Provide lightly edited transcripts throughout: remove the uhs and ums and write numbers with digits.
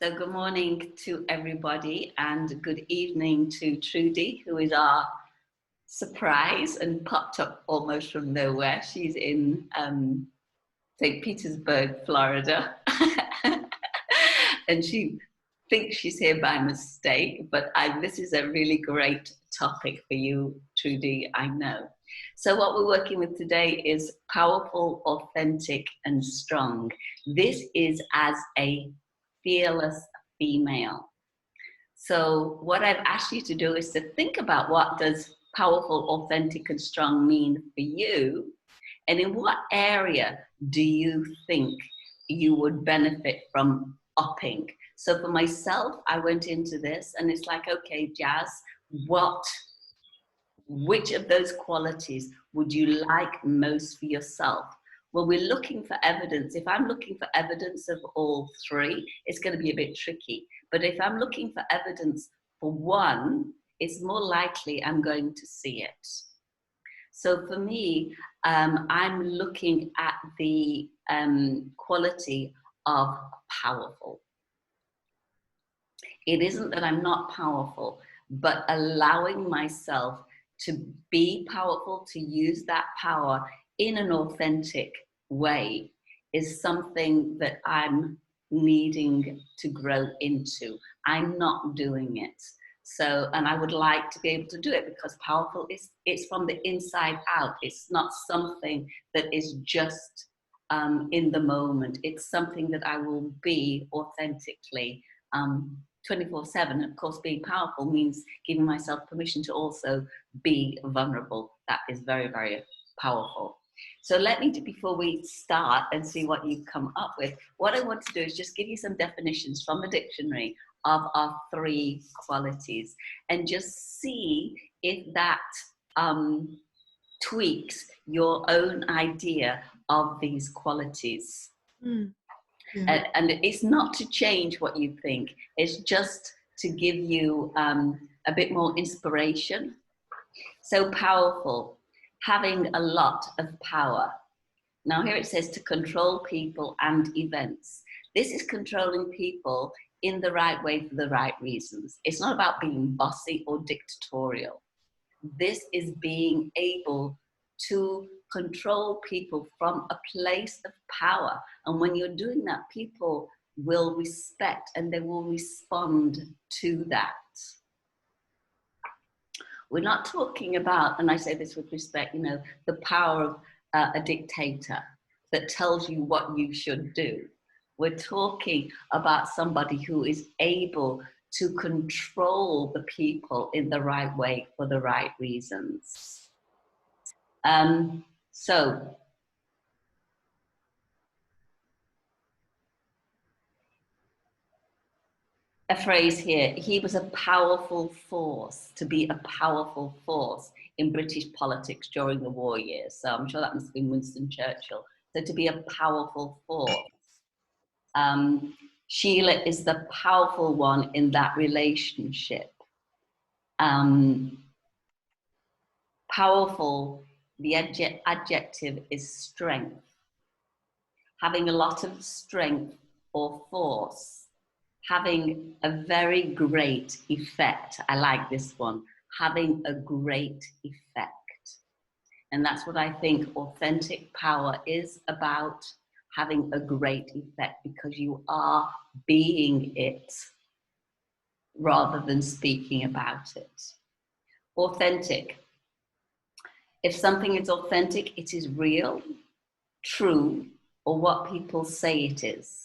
So good morning to everybody and good evening to Trudy, who is our surprise and popped up almost from nowhere. She's in St. Petersburg, Florida. And she thinks she's here by mistake, but this is a really great topic for you, Trudy, I know. So what we're working with today is powerful, authentic, and strong. This is as a fearless female. So what I've asked you to do is to think about what does powerful, authentic, and strong mean for you, and in what area do you think you would benefit from upping. So for myself, I went into this and it's like, okay, Jazz, which of those qualities would you like most for yourself? Well, we're looking for evidence. If I'm looking for evidence of all three, it's going to be a bit tricky. But if I'm looking for evidence for one, it's more likely I'm going to see it. So for me, I'm looking at the quality of powerful. It isn't that I'm not powerful, but allowing myself to be powerful, to use that power in an authentic way is something that I'm needing to grow into. I'm not doing it. So, and I would like to be able to do it because powerful it's from the inside out. It's not something that is just in the moment. It's something that I will be authentically 24/7. Of course, being powerful means giving myself permission to also be vulnerable. That is very, very powerful. So let me, before we start and see what you come up with, what I want to do is just give you some definitions from the dictionary of our three qualities and just see if that tweaks your own idea of these qualities. Yeah. And it's not to change what you think, it's just to give you a bit more inspiration. So powerful, having a lot of power. Now here it says to control people and events. This is controlling people in the right way for the right reasons. It's not about being bossy or dictatorial. This is being able to control people from a place of power. And when you're doing that, people will respect and they will respond to that. We're not talking about, and I say this with respect, the power of a dictator that tells you what you should do. We're talking about somebody who is able to control the people in the right way for the right reasons. So a phrase here, he was a powerful force, to be a powerful force in British politics during the war years. So I'm sure that must have been Winston Churchill. So to be a powerful force. Sheila is the powerful one in that relationship. Powerful, the adjective is strength. Having a lot of strength or force. Having a very great effect. I like this one. Having a great effect. And that's what I think authentic power is about, having a great effect because you are being it rather than speaking about it. Authentic. If something is authentic, it is real, true, or what people say it is.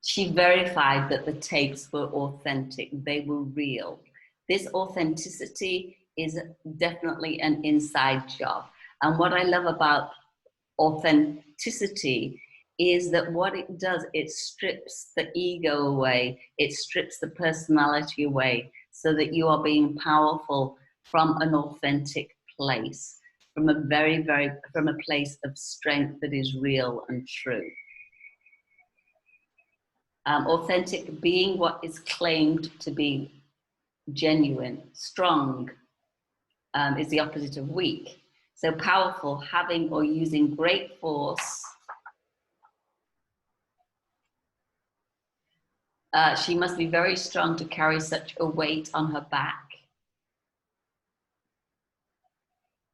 She verified that the tapes were authentic, they were real. This authenticity is definitely an inside job. And what I love about authenticity is that what it does, it strips the ego away, it strips the personality away so that you are being powerful from an authentic place, from a place of strength that is real and true. Authentic, being what is claimed to be genuine. Strong is the opposite of weak. So powerful, having or using great force She must be very strong to carry such a weight on her back.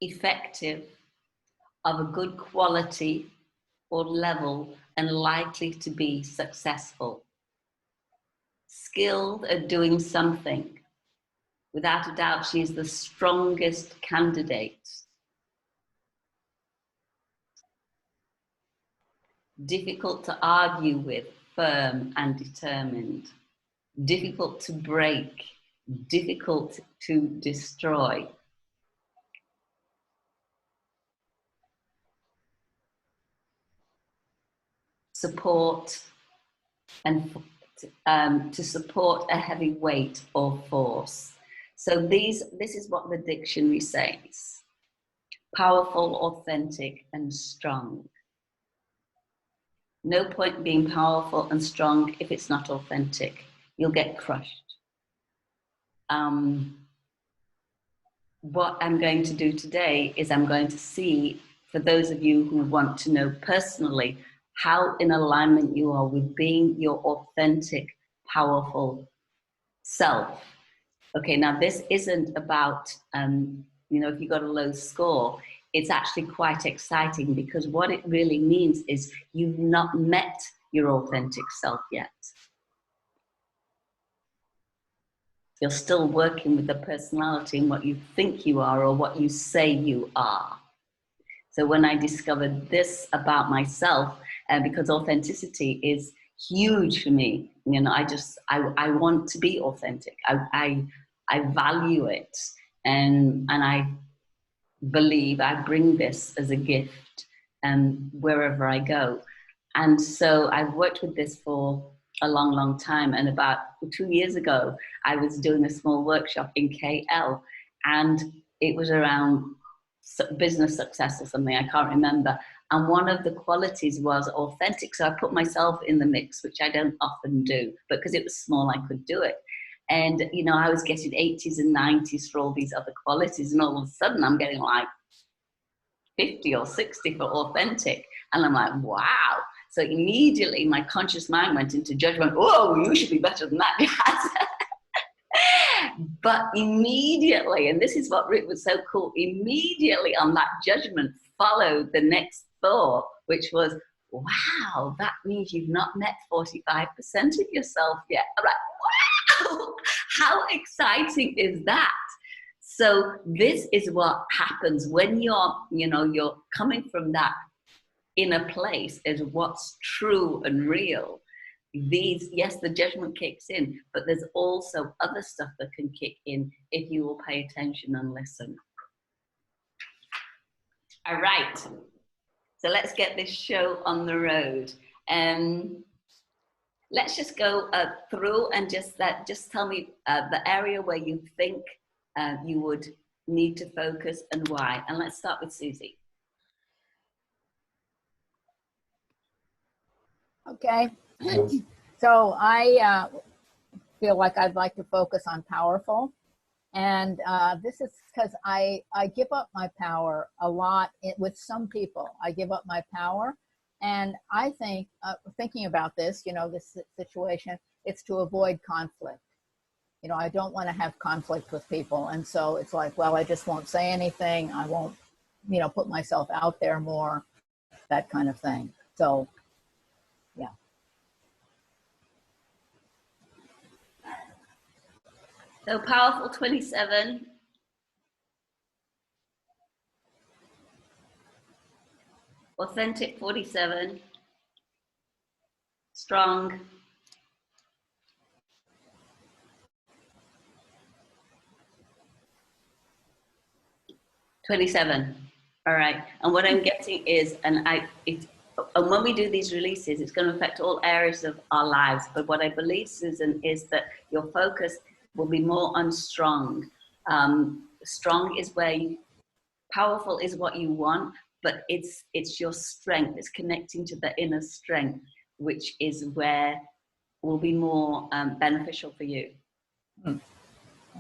Effective, of a good quality or level, and likely to be successful. Skilled at doing something. Without a doubt, she is the strongest candidate. Difficult to argue with, firm and determined. Difficult to break, difficult to destroy. Support and to support a heavy weight or force. So this is what the dictionary says. Powerful, authentic, and strong. No point being powerful and strong if it's not authentic. You'll get crushed. What I'm going to do today is I'm going to see, for those of you who want to know personally, how in alignment you are with being your authentic, powerful self. Okay, now this isn't about, you know, if you got a low score, it's actually quite exciting, because what it really means is you've not met your authentic self yet. You're still working with the personality and what you think you are or what you say you are. So when I discovered this about myself, because authenticity is huge for me, you know, I want to be authentic. I value it, and I believe I bring this as a gift wherever I go. And so I've worked with this for a long, long time. And about 2 years ago, I was doing a small workshop in KL, and it was around business success or something, I can't remember. And one of the qualities was authentic. So I put myself in the mix, which I don't often do, but because it was small, I could do it. And, you know, I was getting 80s and 90s for all these other qualities. And all of a sudden I'm getting like 50 or 60 for authentic. And I'm like, wow. So immediately my conscious mind went into judgment. Whoa, you should be better than that. But immediately, and this is what was so cool, immediately on that judgment followed the next thought, which was, wow, that means you've not met 45% of yourself yet. I'm like, wow, how exciting is that? So this is what happens when you're, you know, you're coming from that inner place as what's true and real. These, yes, the judgment kicks in, but there's also other stuff that can kick in if you will pay attention and listen. All right, so let's get this show on the road. Let's just go through and just tell me the area where you think you would need to focus and why. And let's start with Susie. Okay. So I feel like I'd like to focus on powerful. And this is because I give up my power a lot with some people. I give up my power. And I think, thinking about this, you know, this situation, it's to avoid conflict. You know, I don't want to have conflict with people. And so it's like, well, I just won't say anything. I won't, you know, put myself out there more, that kind of thing. So, yeah. So powerful 27. Authentic 47. Strong 27. All right. And what I'm getting is, and when we do these releases, it's going to affect all areas of our lives. But what I believe, Susan, is that your focus will be more on strong. Strong is where powerful is what you want, but it's your strength. It's connecting to the inner strength, which is where will be more beneficial for you.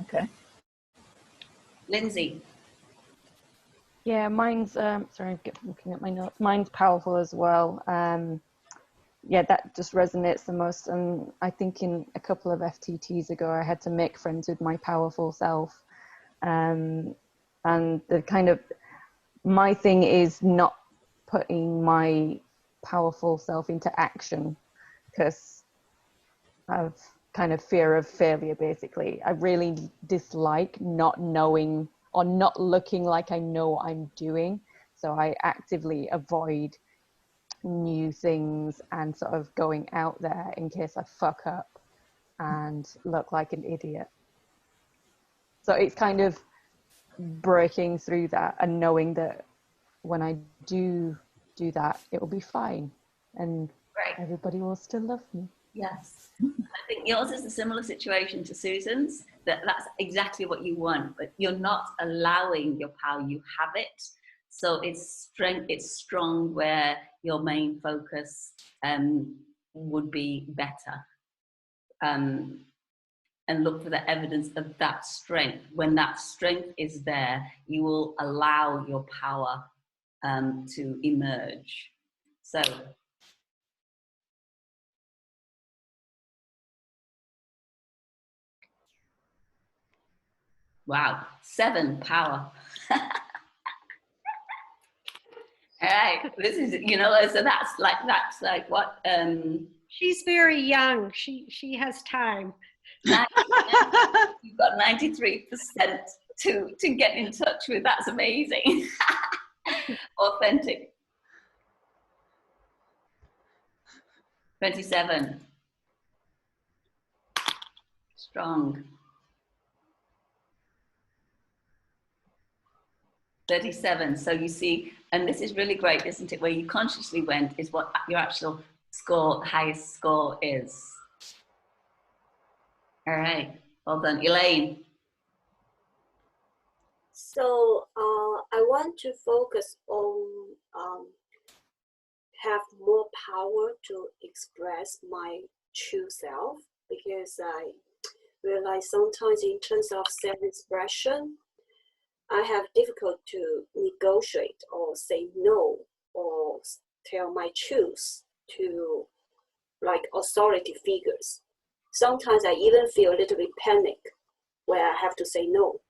Okay. Lindsay. Yeah, mine's, sorry, I'm looking at my notes. Mine's powerful as well. yeah, that just resonates the most. And I think in a couple of FTTs ago, I had to make friends with my powerful self. And the kind of, my thing is not putting my powerful self into action, because of kind of fear of failure, basically. I really dislike not knowing or not looking like I know what I'm doing. So I actively avoid new things and sort of going out there in case I fuck up and look like an idiot. So it's kind of breaking through that and knowing that when I do that, it will be fine and everybody will still love me. Yes. I think yours is a similar situation to Susan's, that's exactly what you want, but you're not allowing your power, you have it. So it's strong where your main focus would be better. And look for the evidence of that strength. When that strength is there, you will allow your power to emerge. So, wow, 7 power. All right, this is, you know, so that's like what? She's very young. She has time. You've got 93% to get in touch with. That's amazing. Authentic. 27. Strong. 37. So you see, and this is really great, isn't it? Where you consciously went is what your actual score, highest score is. All right, well done. Elaine. So I want to focus on have more power to express my true self, because I realize sometimes in terms of self-expression, I have difficult to negotiate or say no or tell my truth to like authority figures. Sometimes I even feel a little bit panic where I have to say no.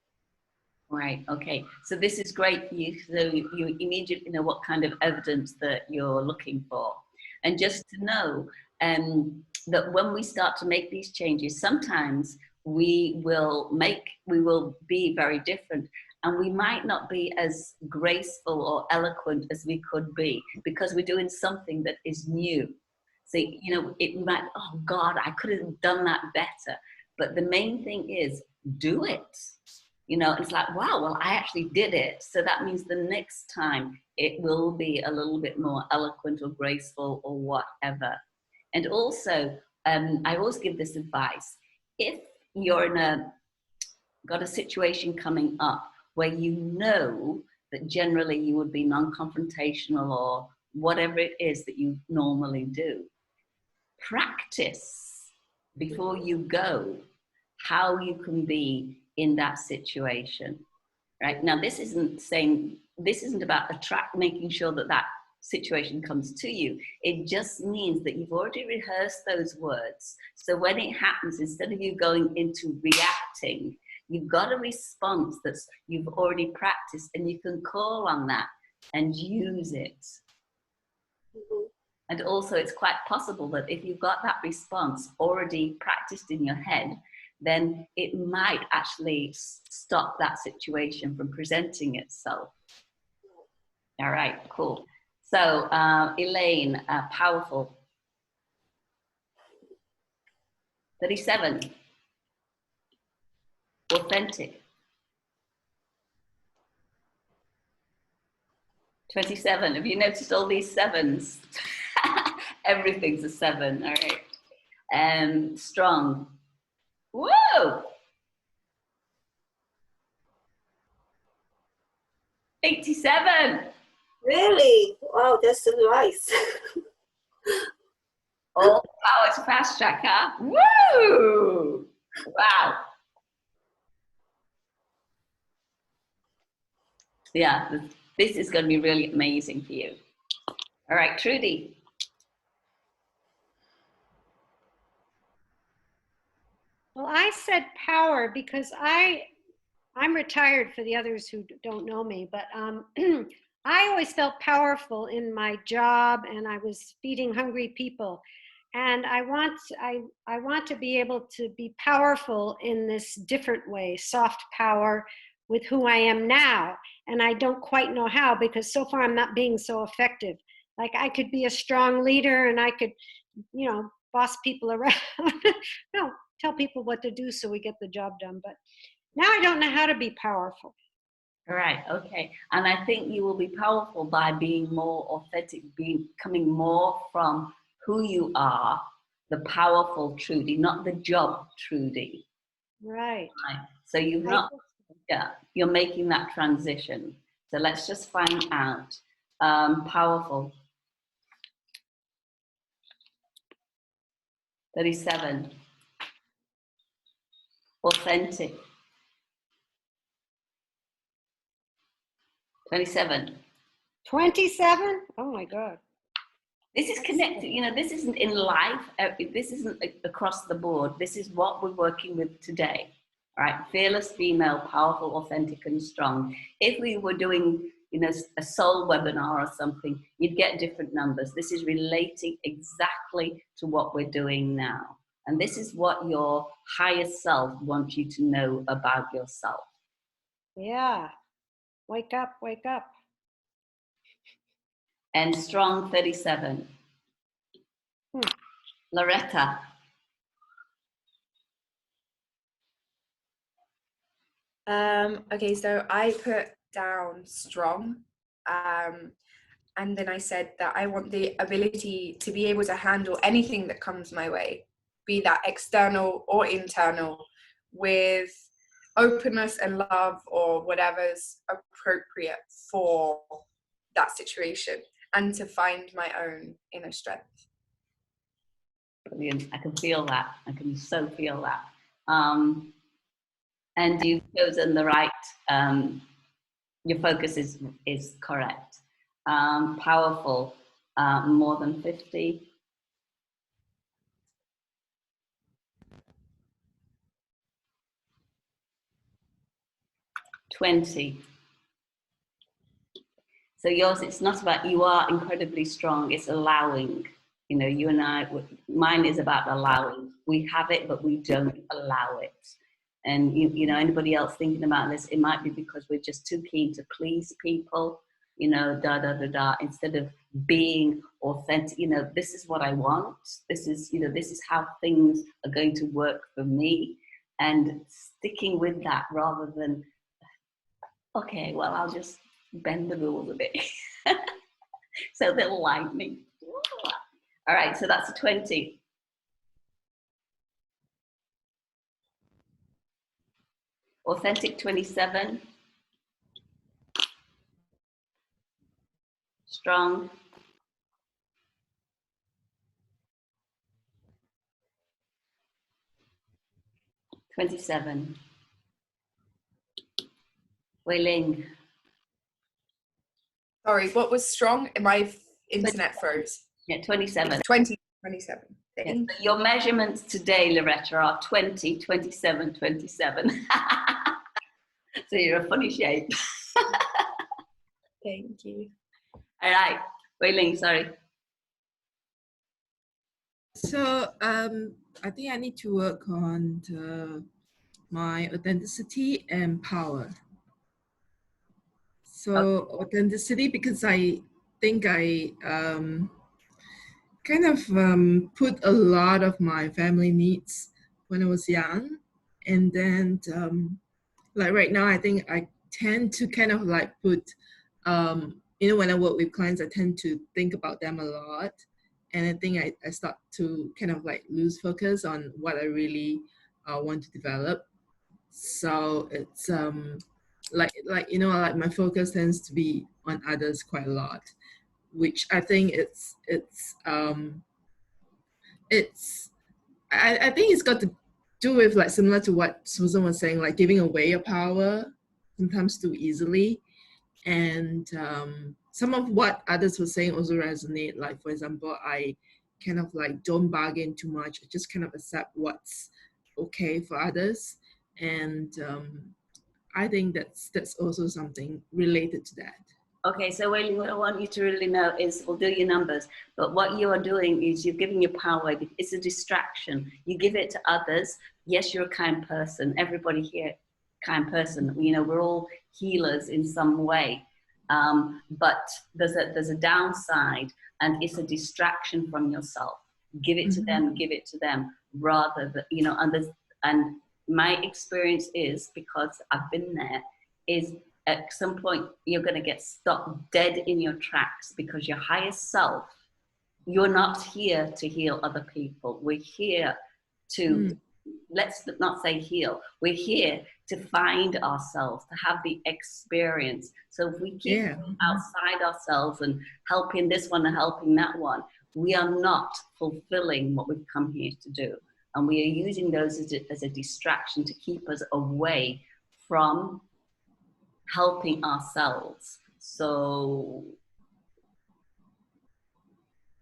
Right, okay. So this is great for you. So you immediately know what kind of evidence that you're looking for. And just to know that when we start to make these changes, sometimes we will be very different. And we might not be as graceful or eloquent as we could be because we're doing something that is new. So, you know, it might, oh God, I could have done that better. But the main thing is do it. You know, it's like, wow, well, I actually did it. So that means the next time it will be a little bit more eloquent or graceful or whatever. And also, I always give this advice. If you're got a situation coming up where you know that generally you would be non-confrontational or whatever it is that you normally do, practice before you go how you can be in that situation, right? Now, this isn't about making sure that situation comes to you. It just means that you've already rehearsed those words. So when it happens, instead of you going into reacting, you've got a response that you've already practiced, and you can call on that and use it. Mm-hmm. And also, it's quite possible that if you've got that response already practiced in your head, then it might actually stop that situation from presenting itself. All right, cool. So, Elaine, powerful. 37. Authentic. 27. Have you noticed all these 7s? Everything's a 7. All right. Strong. Whoa! 87. Really? Wow, that's so nice. All power to fast track, huh? Woo! Wow. Yeah, this is going to be really amazing for you. All right, Trudy. Well, I said power because I'm retired for the others who don't know me, but I always felt powerful in my job, and I was feeding hungry people. And I want to be able to be powerful in this different way, soft power with who I am now. And I don't quite know how, because so far I'm not being so effective. Like I could be a strong leader and I could, boss people around. No, tell people what to do so we get the job done. But now I don't know how to be powerful. All right, okay. And I think you will be powerful by being more authentic, coming more from who you are, the powerful Trudy, not the job Trudy. Right. Right. So you're making that transition. So let's just find out. Powerful. 37. Authentic. 27. 27? Oh my God. This is connected, this isn't in life, this isn't across the board. This is what we're working with today. All right, fearless female, powerful, authentic, and strong. If we were doing, a soul webinar or something, you'd get different numbers. This is relating exactly to what we're doing now. And this is what your higher self wants you to know about yourself. Yeah. Wake up, wake up. And strong, 37. Loretta. Okay, so I put down strong, and then I said that I want the ability to be able to handle anything that comes my way, be that external or internal, with openness and love or whatever's appropriate for that situation, and to find my own inner strength. Brilliant. I can feel that. I can so feel that. And you've chosen the right, your focus is correct. Powerful, more than 50. $20. So yours, it's not about, you are incredibly strong, it's allowing. You and I, mine is about allowing. We have it, but we don't allow it. And anybody else thinking about this, it might be because we're just too keen to please people, instead of being authentic. This is what I want. This is how things are going to work for me, and sticking with that rather than, okay, well, I'll just bend the rules a bit so they'll like me. All right, so that's a 20. Authentic, 27. Strong. $27. Wei Ling. Sorry, what was strong? My internet froze. Yeah, 27. 27. Yeah, so your measurements today, Loretta, are 20, 27, 27. So you're a funny shape. Thank you. All right, Wei Ling, sorry. So I think I need to work on my authenticity and power. So authenticity, because I think I kind of put a lot of my family needs when I was young. And then like right now, I think I tend to kind of like put, when I work with clients, I tend to think about them a lot. And I think I start to kind of like lose focus on what I really want to develop. So it's like my focus tends to be on others quite a lot, which I think I think it's got to do with, like, similar to what Susan was saying, like giving away your power sometimes too easily. And some of what others were saying also resonate. Like, for example, I kind of like don't bargain too much. I just kind of accept what's okay for others. And I think that's also something related to that. Okay, so what I want you to really know is, we'll do your numbers, but what you are doing is you're giving your power away. It's a distraction. You give it to others. Yes, you're a kind person. Everybody here, kind person. You know, we're all healers in some way. But there's a downside, and it's a distraction from yourself. Give it to them, give it to them, rather than, you know, and my experience is, because I've been there, is at some point you're going to get stopped dead in your tracks, because your higher self, you're not here to heal other people. We're here to, let's not say heal, we're here to find ourselves, to have the experience. So if we keep outside ourselves and helping this one and helping that one, we are not fulfilling what we've come here to do. And we are using those as a distraction to keep us away from helping ourselves. So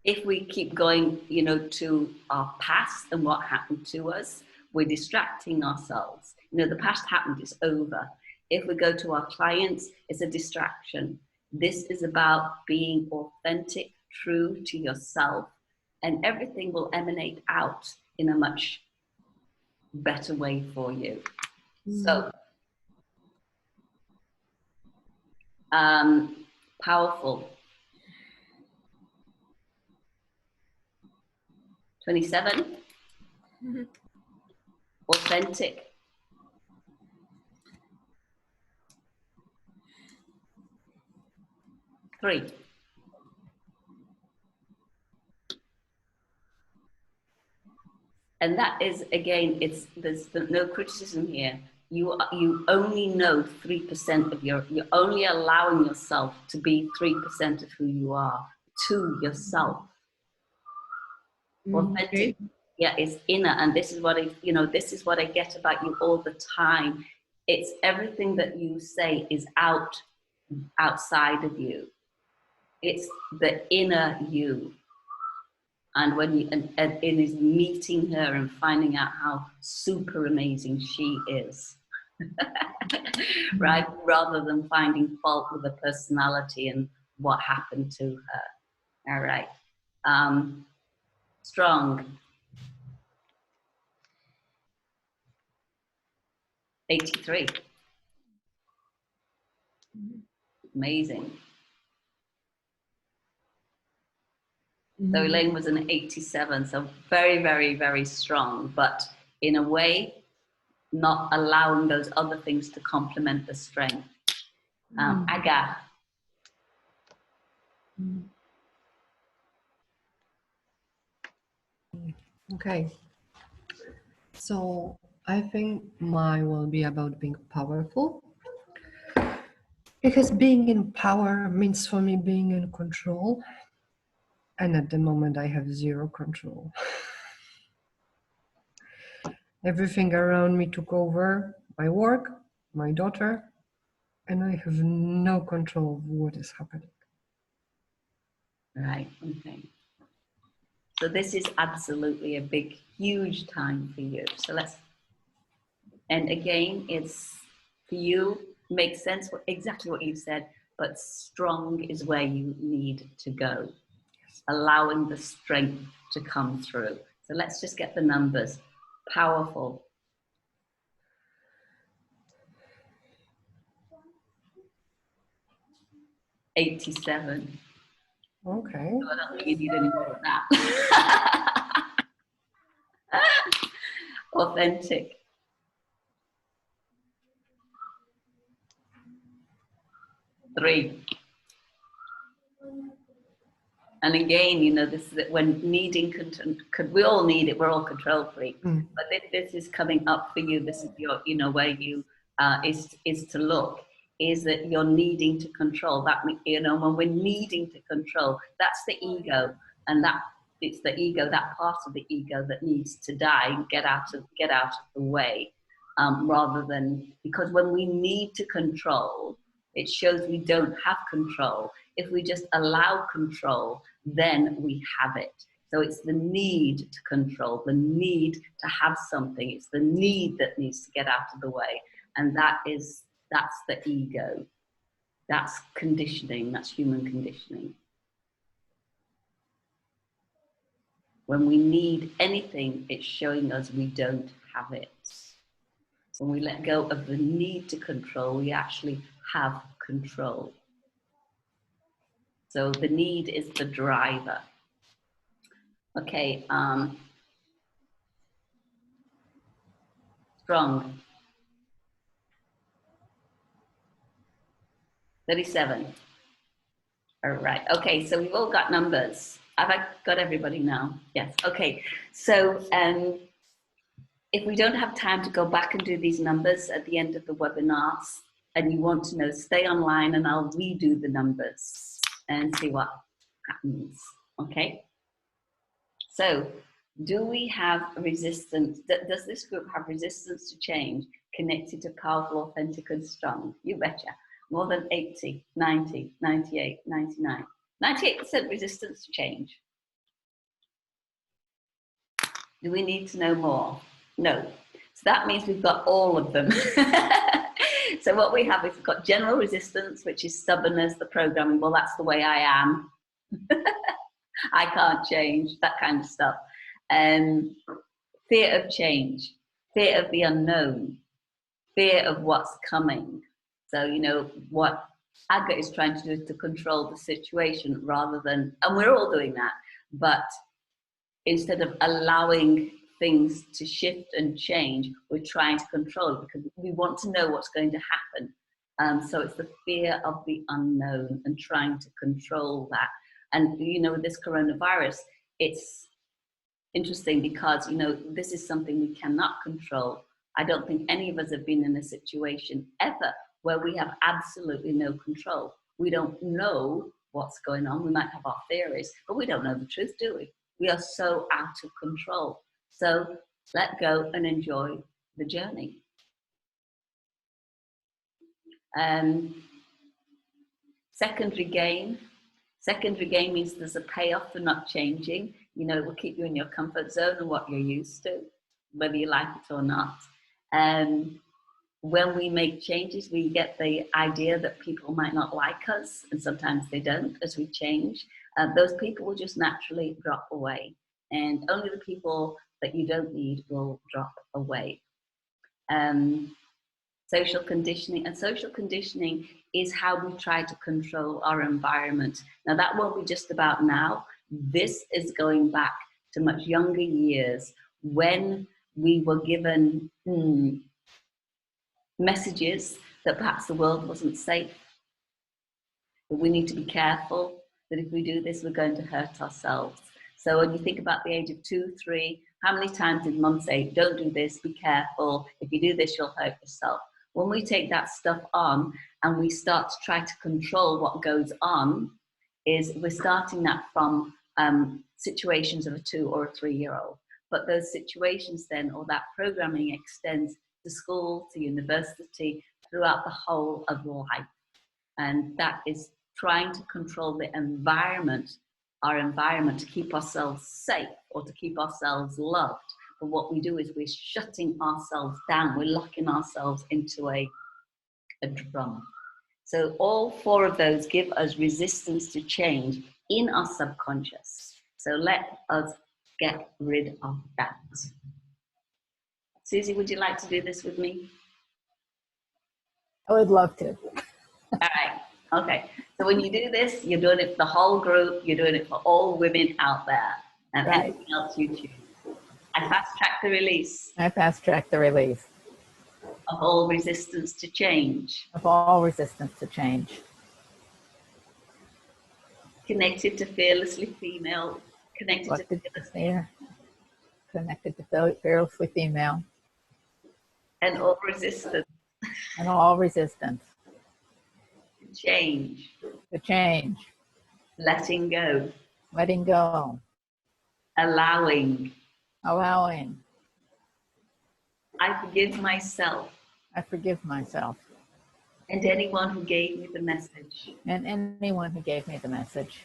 if we keep going, you know, to our past and what happened to us, we're distracting ourselves. You know, the past happened, it's over. If we go to our clients, it's a distraction. This is about being authentic, true to yourself, and everything will emanate out in a much better way for you. So, powerful. 27. Authentic. 3. And that is, again, there's no criticism here. You only know 3% of you're only allowing yourself to be 3% of who you are, to yourself. Authentic, yeah, it's inner. And this is what this is what I get about you all the time. It's everything that you say is outside of you. It's the inner you. And when you, and it is meeting her and finding out how super amazing she is, right? Rather than finding fault with her personality and what happened to her. All right. Strong. 83. Amazing. So Elaine was an 87, so very, very, very strong, but in a way, not allowing those other things to complement the strength. Aga. Okay. So I think mine will be about being powerful. Because being in power means for me being in control. And at the moment I have zero control. Everything around me took over, my work, my daughter, and I have no control of what is happening. Right, okay. So this is absolutely a big, huge time for you. So and again, it's for you, makes sense, exactly what you said, but strong is where you need to go. Allowing the strength to come through. So let's just get the numbers. Powerful. 87. Okay. So I don't think you need any more of that. Authentic. 3. And again, this is when needing, we all need it, we're all control freaks. But if this is coming up for you, this is your, where you, is to look, is that you're needing to control. That, when we're needing to control, that's the ego. And it's the ego, that part of the ego that needs to die and get out of the way, rather than, because when we need to control, it shows we don't have control. If we just allow control, then we have it. So it's the need to control, the need to have something. It's the need that needs to get out of the way. And that's the ego. That's conditioning, that's human conditioning. When we need anything, it's showing us we don't have it. When we let go of the need to control, we actually have control. So the need is the driver. Okay, strong. 37. All right, okay, so we've all got numbers. Have I got everybody now? Yes, okay. So if we don't have time to go back and do these numbers at the end of the webinars, and you want to know, stay online and I'll redo the numbers and see what happens, okay? So, do we have resistance? Does this group have resistance to change connected to powerful, authentic, and strong? You betcha. More than 80, 90, 98, 99. 98% resistance to change. Do we need to know more? No. So that means we've got all of them. So what we have is we've got general resistance, which is stubbornness, the programming. Well, that's the way I am. I can't change, that kind of stuff. Fear of change, fear of the unknown, fear of what's coming. So, you know, what Aga is trying to do is to control the situation rather than, and we're all doing that, but instead of allowing things to shift and change, we're trying to control it because we want to know what's going to happen. So it's the fear of the unknown and trying to control that. And, you know, with this coronavirus, it's interesting because, you know, this is something we cannot control. I don't think any of us have been in a situation ever where we have absolutely no control. We don't know what's going on. We might have our theories, but we don't know the truth, do we? We are so out of control. So let go and enjoy the journey. Secondary gain. Secondary gain means there's a payoff for not changing. You know, it will keep you in your comfort zone and what you're used to, whether you like it or not. When we make changes, we get the idea that people might not like us, and sometimes they don't as we change. Those people will just naturally drop away, and only the people that you don't need will drop away. Social conditioning, and social conditioning is how we try to control our environment. Now that won't be just about now. This is going back to much younger years when we were given messages that perhaps the world wasn't safe, that we need to be careful, that if we do this, we're going to hurt ourselves. So when you think about the age of 2, 3, how many times did mum say, don't do this, be careful, if you do this, you'll hurt yourself? When we take that stuff on and we start to try to control what goes on, is we're starting that from situations of a 2 or a 3-year-old. But those situations then, or that programming extends to school, to university, throughout the whole of life. And that is trying to control the environment, our environment, to keep ourselves safe or to keep ourselves loved. But what we do is we're shutting ourselves down, we're locking ourselves into a drum. So all 4 of those give us resistance to change in our subconscious. So let us get rid of that. Susie, would you like to do this with me? I would love to. All right, okay. So when you do this, you're doing it for the whole group, you're doing it for all women out there, and Right. anything else you choose. I fast track the release I fast track the release of all resistance to change, of all resistance to change. connected to fearlessly female, connected to Connected to fearlessly, fear, connected to fearlessly female, and all resistance and all resistance to change, to change, letting go, letting go, allowing. allowing. I forgive myself I forgive myself and anyone who gave me the message. and anyone who gave me the message.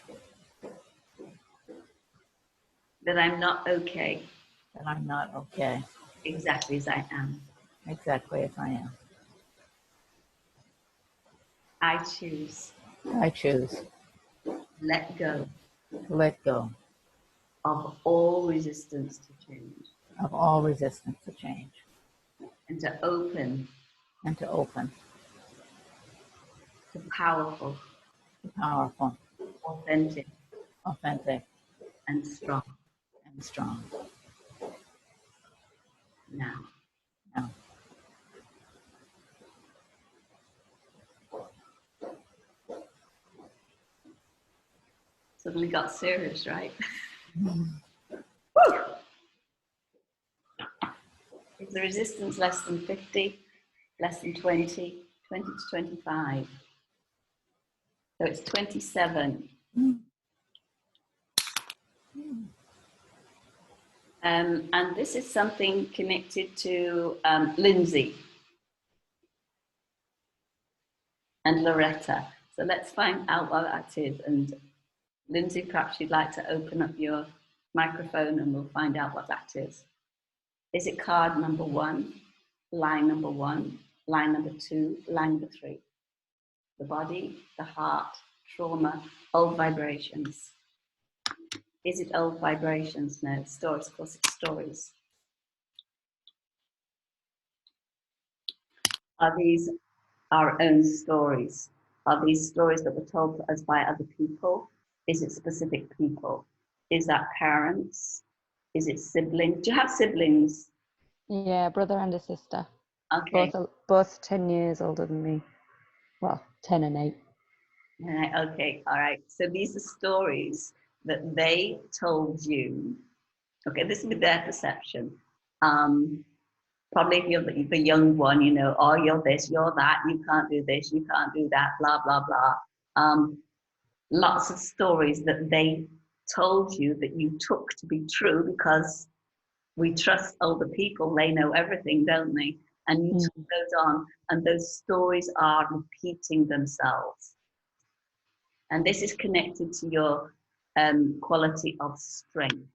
that I'm not okay that I'm not okay exactly as I am. exactly as I am. I choose I choose to let go to let go of all resistance to change of all resistance to change and to open and to open to powerful, to powerful, authentic, authentic, and strong and strong. now. Now, Suddenly got serious, right? Woo! Is the resistance less than 50, less than 20, 20 to 25? So it's 27. And this is something connected to Lindsay and Loretta. So let's find out what that is. And Lindsay, perhaps you'd like to open up your microphone and we'll find out what that is. Is it card number 1, line number 1, line number 2, line number 3? The body, the heart, trauma, old vibrations. Is it old vibrations? No, stories, of course it's stories. Are these our own stories? Are these stories that were told to us by other people? Is it specific people? Is that parents? Is it siblings? Do you have siblings? Yeah, brother and a sister. Okay. Both 10 years older than me. Well, 10 and 8. Okay, all right. So these are stories that they told you. Okay, this will be their perception. Probably if you're the young one, you know, oh, you're this, you're that, you can't do this, you can't do that, blah, blah, blah. Lots of stories that they told you that you took to be true because we trust older people, they know everything, don't they? And you took those on, and those stories are repeating themselves. And this is connected to your quality of strength.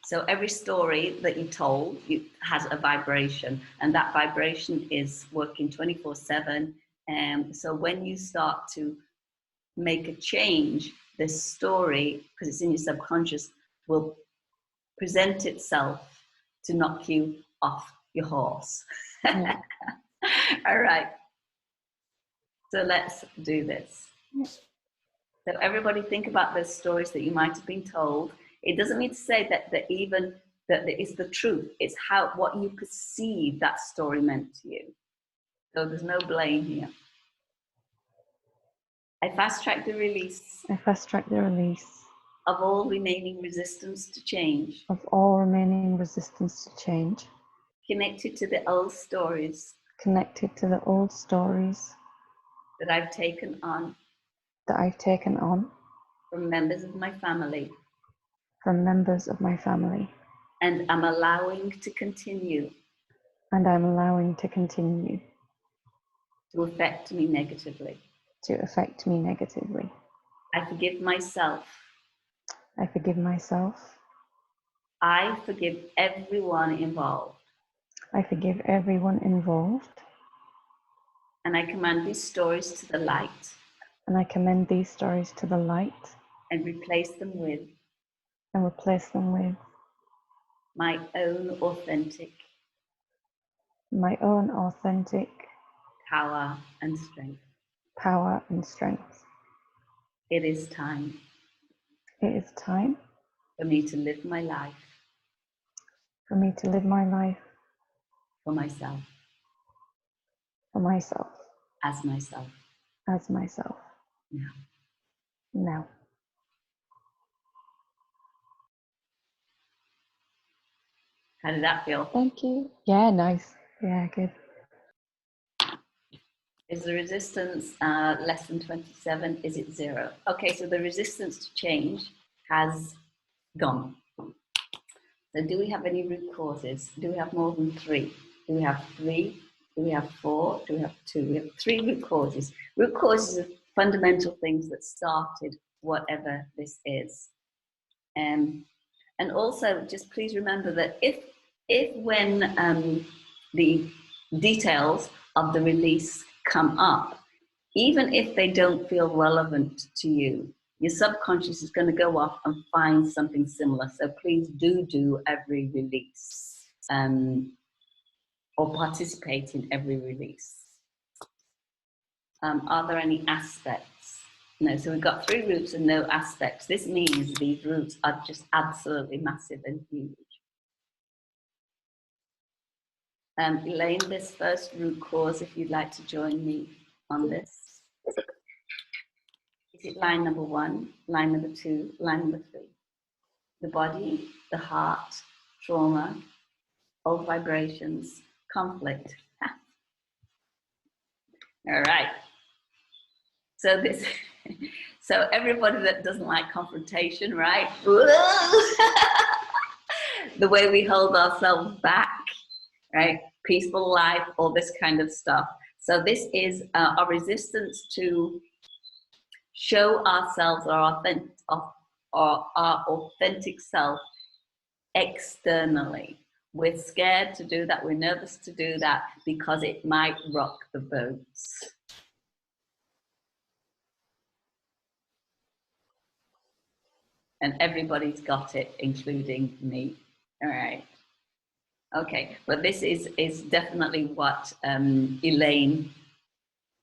So every story that you told has a vibration, and that vibration is working 24/7. So when you start to make a change, this story, because it's in your subconscious, will present itself to knock you off your horse. All right. So let's do this. So everybody think about those stories that you might have been told. It doesn't mean to say that it's the truth. It's what you perceive that story meant to you. So there's no blame here. I fast track the release I fast track the release of all remaining resistance to change, of all remaining resistance to change, connected to the old stories connected to the old stories that I've taken on that I've taken on from members of my family, from members of my family, and I'm allowing to continue and I'm allowing to continue to affect me negatively. to affect me negatively. I forgive myself. I forgive myself. I forgive everyone involved. I forgive everyone involved. And I command these stories to the light. And I commend these stories to the light. And replace them with. And replace them with. My own authentic. My own authentic. Power and strength. Power and strength. It is time. It is time. For me to live my life. For me to live my life. For myself. For myself. As myself. As myself. Now. Now. How did that feel? Thank you. Yeah, nice. Yeah, good. Is the resistance less than 27? Is it 0? Okay, so the resistance to change has gone. So do we have any root causes? Do we have more than 3? Do we have 3? Do we have 4? Do we have 2? We have 3 root causes. Root causes are fundamental things that started whatever this is. And also just please remember that if when the details of the release come up, even if they don't feel relevant to you, your subconscious is going to go off and find something similar. So please do every release, or participate in every release. Are there any aspects? No, so we've got 3 roots and no aspects. This means these roots are just absolutely massive and huge. Elaine, this first root cause, if you'd like to join me on this. Is it line number 1, line number 2, line number 3? The body, the heart, trauma, old vibrations, conflict. All right. So this, so everybody that doesn't like confrontation, right? The way we hold ourselves back, right? Peaceful life, all this kind of stuff. So this is a resistance to show ourselves our authentic self externally. We're scared to do that. We're nervous to do that because it might rock the boats. And everybody's got it, including me. All right. Okay, but this is definitely what Elaine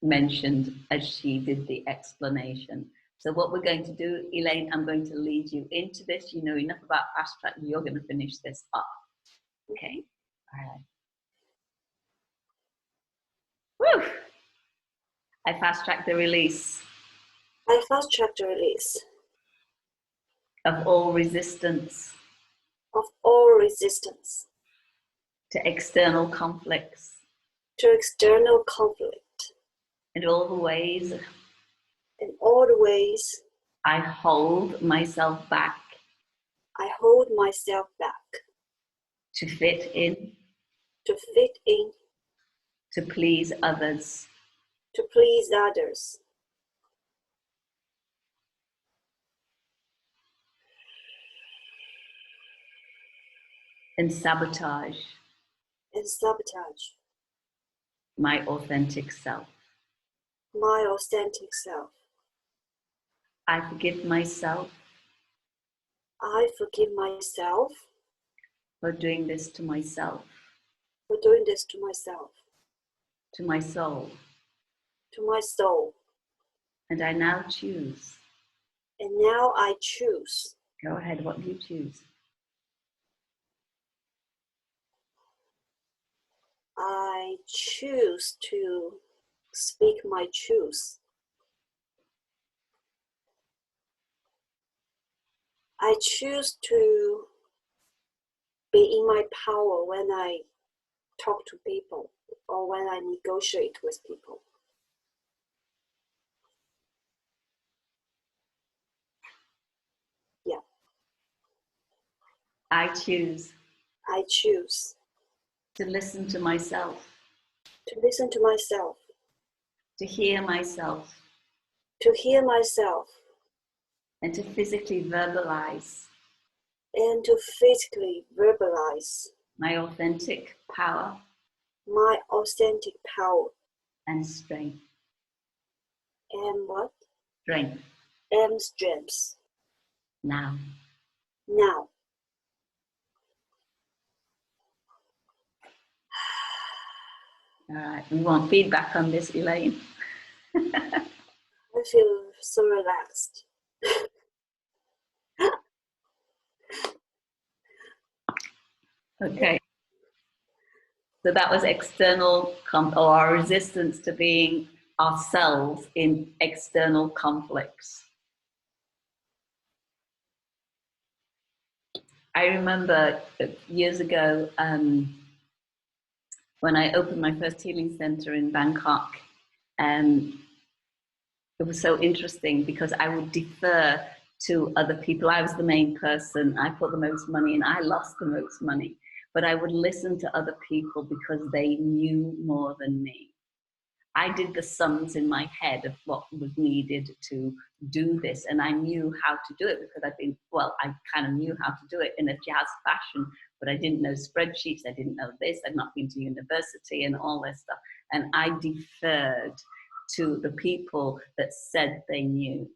mentioned as she did the explanation. So what we're going to do, Elaine, I'm going to lead you into this. You know enough about fast track, you're going to finish this up. Okay, all right. Woo! I fast track the release. I fast track the release Of all resistance. of all resistance. To external conflicts. To external conflict. In all the ways. In all the ways. I hold myself back. I hold myself back. To fit in. To fit in. To please others. To please others. And sabotage. And sabotage. My authentic self. My authentic self. I forgive myself. I forgive myself. For doing this to myself. For doing this to myself. To my soul. To my soul. And I now choose. And now I choose. Go ahead, what do you choose? I choose to speak my truth. I choose to be in my power when I talk to people or when I negotiate with people. Yeah. I choose. I choose. To listen to myself. To listen to myself. To hear myself. To hear myself. And to physically verbalize. And to physically verbalize. My authentic power. My authentic power. And strength. And what? Strength. And strength. Now. Now. All right, we want feedback on this, Elaine. I feel so relaxed. Okay. So that was external, or our resistance to being ourselves in external conflicts. I remember years ago, when I opened my first healing center in Bangkok, it was so interesting because I would defer to other people. I was the main person. I put the most money in. I lost the most money. But I would listen to other people because they knew more than me. I did the sums in my head of what was needed to do this, and I knew how to do it because I kind of knew how to do it in a jazz fashion, but I didn't know spreadsheets, I didn't know this, I'd not been to university and all this stuff. And I deferred to the people that said they knew.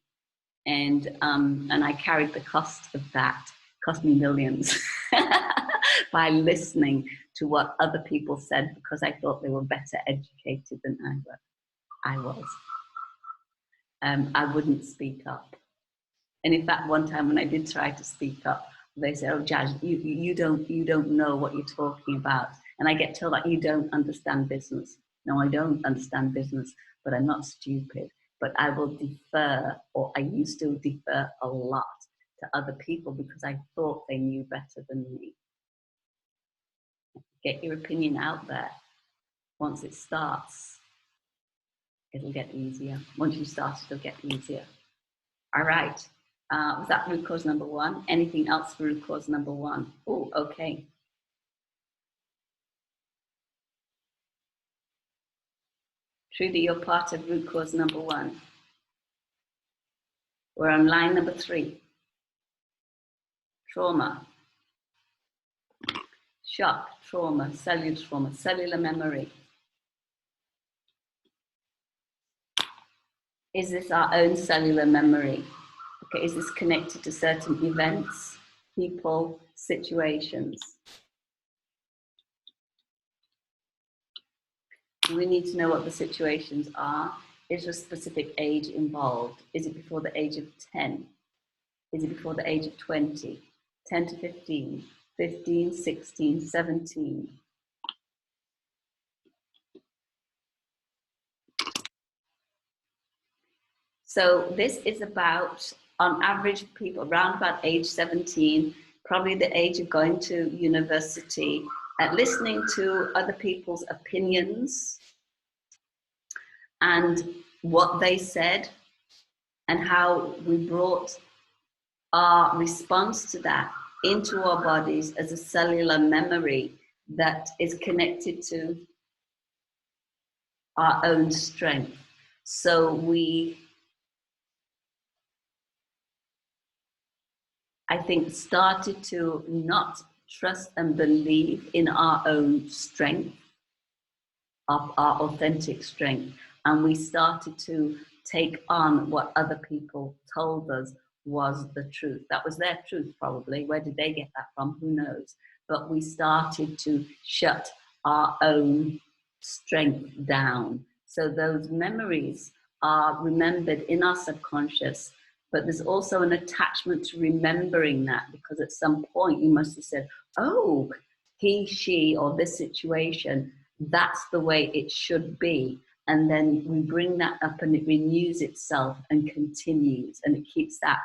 And I carried the cost of that, cost me millions, by listening to what other people said because I thought they were better educated than I was. I wouldn't speak up. And in fact, one time when I did try to speak up, they said, "Oh, Jazz, you don't know what you're talking about." And I get told that you don't understand business. No, I don't understand business, but I'm not stupid. But I will defer, or I used to defer a lot to other people because I thought they knew better than me. Get your opinion out there. Once it starts, it'll get easier. Once you start, it'll get easier. All right. Was that root cause number one? Anything else for root cause number one? Oh, okay. Trudy, you're part of root cause number one. We're on line number 3. Trauma. Shock, trauma, cellular memory. Is this our own cellular memory? Okay, is this connected to certain events, people, situations? We need to know what the situations are. Is there a specific age involved? Is it before the age of 10? Is it before the age of 20? 10 to 15, 15, 16, 17. So this is about, on average, people around about age 17, probably the age of going to university, listening to other people's opinions and what they said and how we brought our response to that into our bodies as a cellular memory that is connected to our own strength. So we, I think, started to not trust and believe in our own strength, of our authentic strength. And we started to take on what other people told us was the truth. That was their truth, probably. Where did they get that from? Who knows? But we started to shut our own strength down. So those memories are remembered in our subconscious, but there's also an attachment to remembering that, because at some point you must have said, oh, he, she, or this situation, that's the way it should be. And then we bring that up and it renews itself and continues, and it keeps that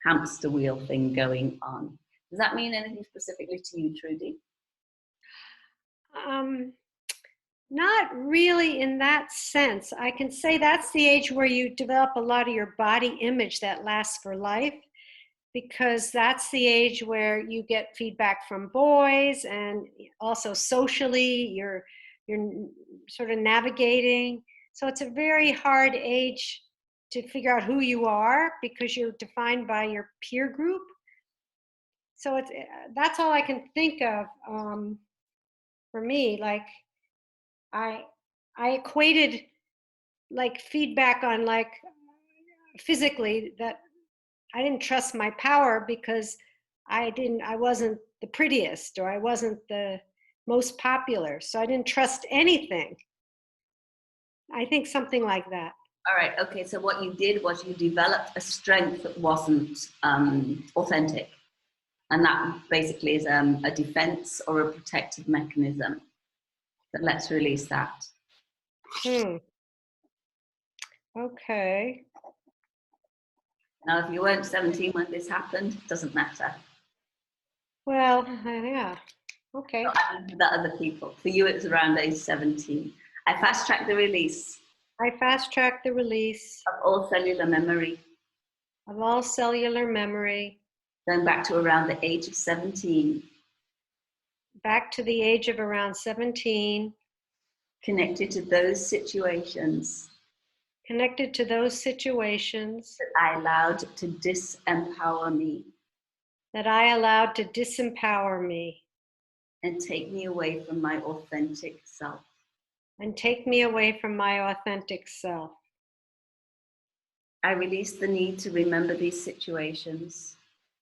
hamster wheel thing going on. Does that mean anything specifically to you, Trudy? Not really in that sense. I can say that's the age where you develop a lot of your body image that lasts for life, because that's the age where you get feedback from boys, and also socially you're sort of navigating. So it's a very hard age to figure out who you are, because you're defined by your peer group. So it's, that's all I can think of for me. Like I equated like feedback on like physically, that I didn't trust my power because I wasn't the prettiest, or I wasn't the most popular. So I didn't trust anything. I think something like that. All right, okay, so what you did was you developed a strength that wasn't authentic. And that basically is a defense or a protective mechanism. But let's release that. Okay. Now, if you weren't 17 when this happened, it doesn't matter. Well, yeah, okay. So I mean, the other people. For you, it was around age 17. I fast-tracked the release. I fast-tracked the release of all cellular memory. Of all cellular memory. Going back to around the age of 17. Back to the age of around 17. connected to those situations connected to those situations that I allowed to disempower me that I allowed to disempower me and take me away from my authentic self. and take me away from my authentic self. I release the need to remember these situations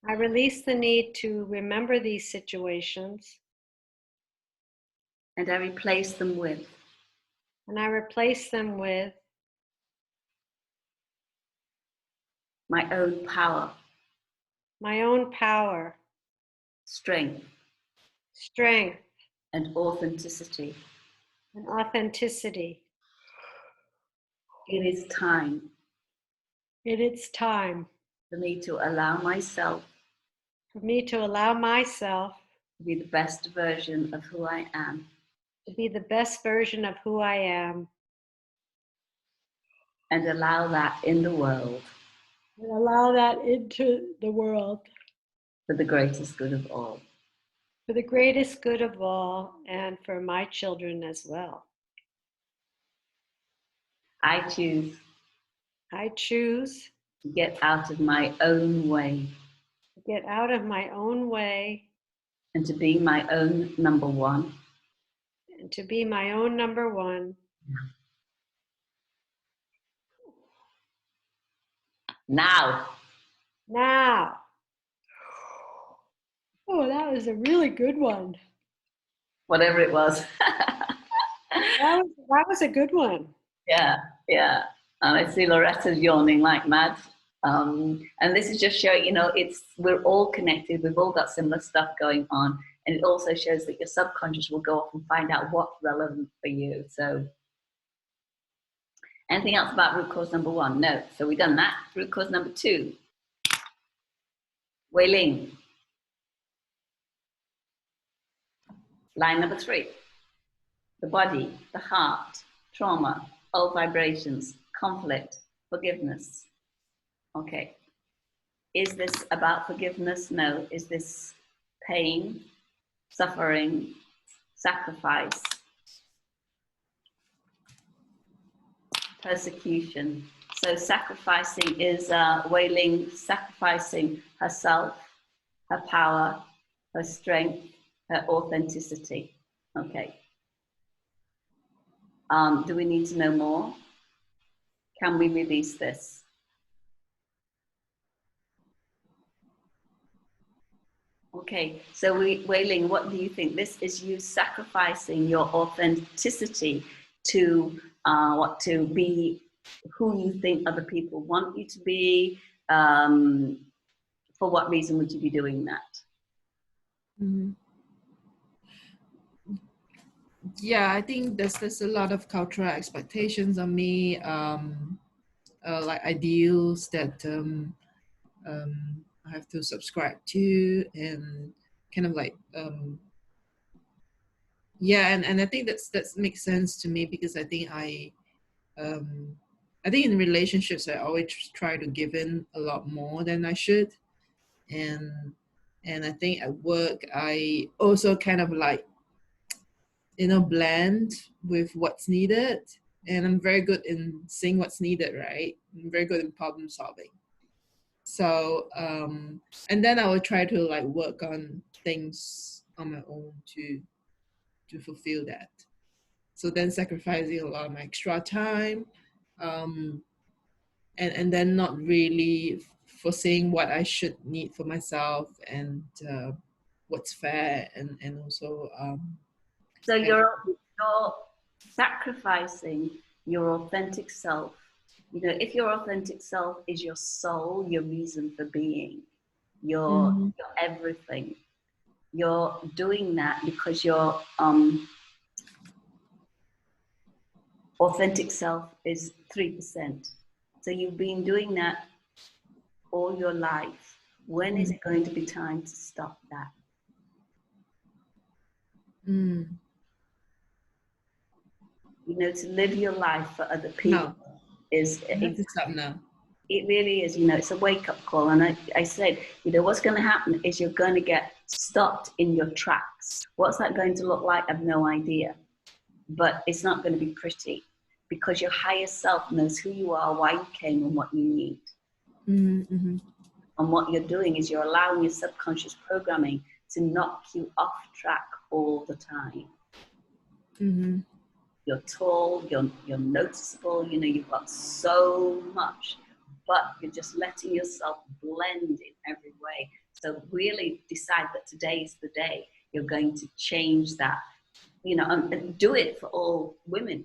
I release the need to remember these situations and I replace them with and I replace them with my own power, my own power, strength, strength, and authenticity. and authenticity. It is time It is time for me to allow myself for me to allow myself to be the best version of who I am. to be the best version of who I am And allow that in the world and allow that into the world for the greatest good of all. for the greatest good of all and for my children as well. I choose I choose to get out of my own way to get out of my own way and to be my own number one. and to be my own number one. Now, Now. Oh, that was a really good one. whatever it was. That was a good one. Yeah. And I see Loretta's yawning like mad. And this is just showing, we're all connected. We've all got similar stuff going on. And it also shows that your subconscious will go off and find out what's relevant for you. So anything else about root cause number 1? No. So we've done that. Root cause number 2. Wei Ling. Line number 3. The body, the heart, trauma, old vibrations, conflict, forgiveness. Okay. Is this about forgiveness? No. Is this pain, suffering, sacrifice, persecution? So sacrificing is Wei Ling sacrificing herself, her power, her strength, her authenticity. Okay. Do we need to know more? Can we release this? Okay, so Wei Ling, what do you think? This is you sacrificing your authenticity to to be who you think other people want you to be. For what reason would you be doing that? Mhm. Yeah, I think there's a lot of cultural expectations on me, like ideals that I have to subscribe to, and kind of like yeah, and I think that makes sense to me, because I think in relationships I always try to give in a lot more than I should, and I think at work I also kind of like blend with what's needed, and I'm very good in seeing what's needed, right? I'm very good in problem solving. So and then I will try to like work on things on my own to fulfill that. So then sacrificing a lot of my extra time, and then not really foreseeing what I should need for myself, and what's fair, and also So you're sacrificing your authentic self. If your authentic self is your soul, your reason for being, your everything, you're doing that because your authentic self is 3%. So you've been doing that all your life. When is it going to be time to stop that? To live your life for other people is I have to stop now. It really is, it's a wake-up call. And I said, what's going to happen is you're going to get stopped in your tracks. What's that going to look like? I have no idea. but it's not going to be pretty, because your higher self knows who you are, why you came, and what you need. Mm-hmm. And what you're doing is you're allowing your subconscious programming to knock you off track all the time. Mm-hmm. You're tall, you're noticeable, you know, you've got so much, but you're just letting yourself blend in every way. So really decide that today is the day you're going to change that, you know, and do it for all women.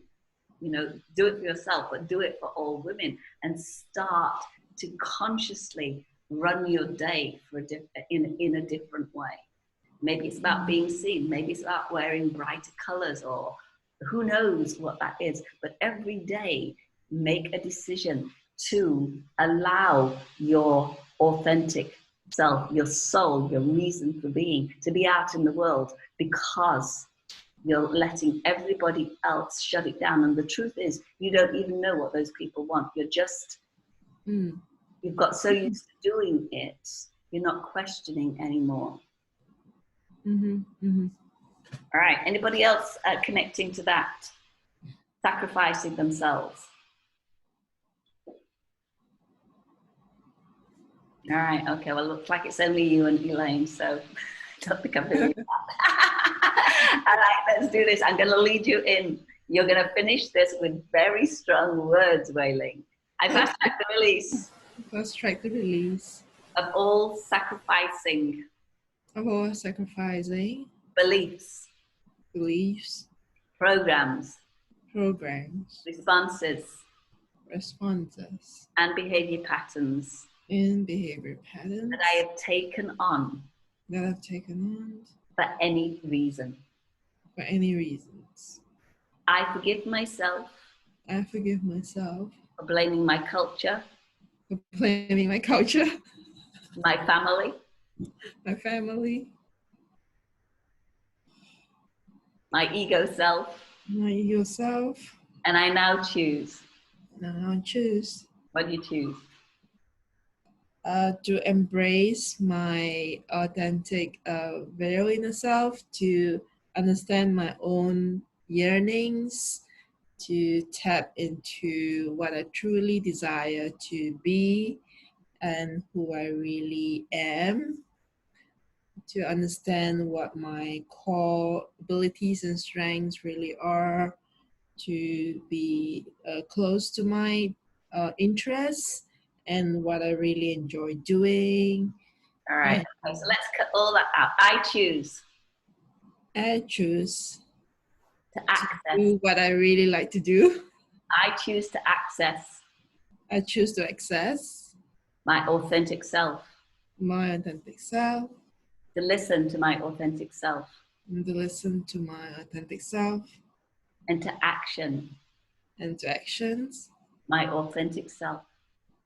You know, do it for yourself, but do it for all women, and start to consciously run your day for in a different way. Maybe it's about being seen. Maybe it's about wearing brighter colors, or who knows what that is. But every day, make a decision to allow your authentic self, your soul, your reason for being, to be out in the world, because you're letting everybody else shut it down. And the truth is, you don't even know what those people want. You're just, you've got so used to doing it, you're not questioning anymore. Mm-hmm. Mm-hmm. All right, anybody else connecting to that? Sacrificing themselves. All right, okay, well, it looks like it's only you and Elaine, so I don't think I'm doing that. All right, let's do this. I'm going to lead you in. You're going to finish this with very strong words, Wei Ling. I fast track the release. Fast track the release of all sacrificing of all sacrificing beliefs, beliefs, programs, responses, and behavior patterns and behavior patterns that I have taken on for any reason. I forgive myself for blaming my culture, my family, my ego self, and I now choose. What do you choose? To embrace my authentic real inner self, to understand my own yearnings, to tap into what I truly desire to be and who I really am, to understand what my core abilities and strengths really are, to be close to my interests and what I really enjoy doing. All right, okay, so let's cut all that out. I choose to access. To do what I really like to do. I choose to access. I choose to access my authentic self. To listen to my authentic self. And to listen to my authentic self. And to action. And to actions. My authentic self.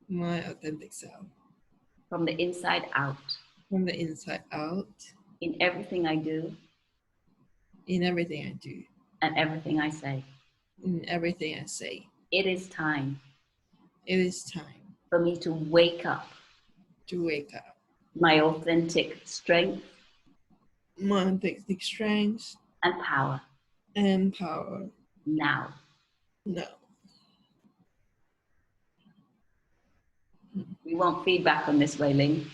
My authentic self. From the inside out. From the inside out. In everything I do. In everything I do. And everything I say. In everything I say. It is time. It is time. For me to wake up. To wake up. My authentic strength. My authentic strength. And power. And power. Now. No. We want feedback on this, Wei Ling.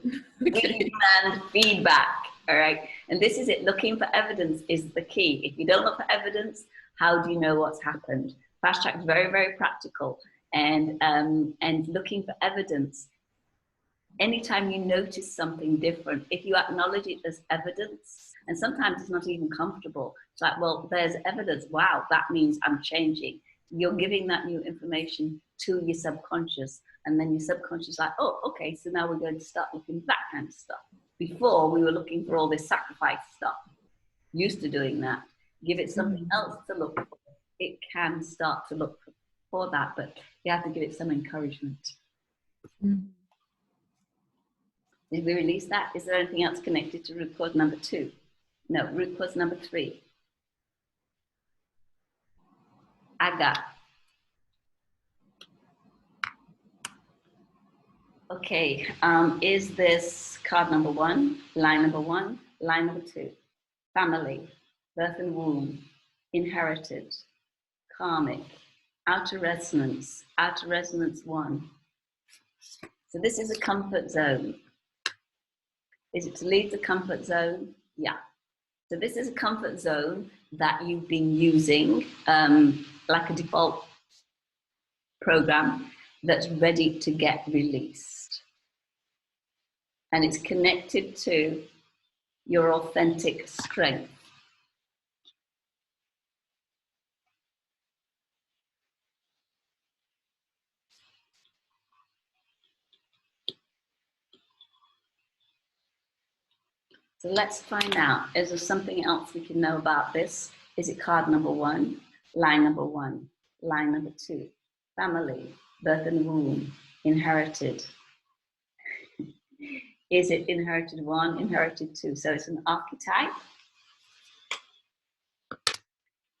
Okay. We demand feedback, all right? And this is it. Looking for evidence is the key. If you don't look for evidence, how do you know what's happened? Fast Track is very, very practical. And looking for evidence, anytime you notice something different, if you acknowledge it as evidence, and sometimes it's not even comfortable. It's like, well, there's evidence. Wow, that means I'm changing. You're giving that new information to your subconscious. And then your subconscious is like, oh, okay, so now we're going to start looking for that kind of stuff. Before, we were looking for all this sacrifice stuff. Used to doing that. Give it something else to look for. It can start to look for that, but you have to give it some encouragement. Did we release that? Is there anything else connected to root cause number 2? No, root cause number 3. I got. Okay, is this card number 1, line number 1, line number 2? Family, birth and womb, inherited, karmic, outer resonance 1. So this is a comfort zone. Is it to leave the comfort zone? Yeah. So this is a comfort zone that you've been using like a default program that's ready to get released. And it's connected to your authentic strength. So let's find out, is there something else we can know about this? Is it card number 1, line number 1, line number 2, family, birth and womb, inherited? Is it inherited 1, inherited 2? So it's an archetype.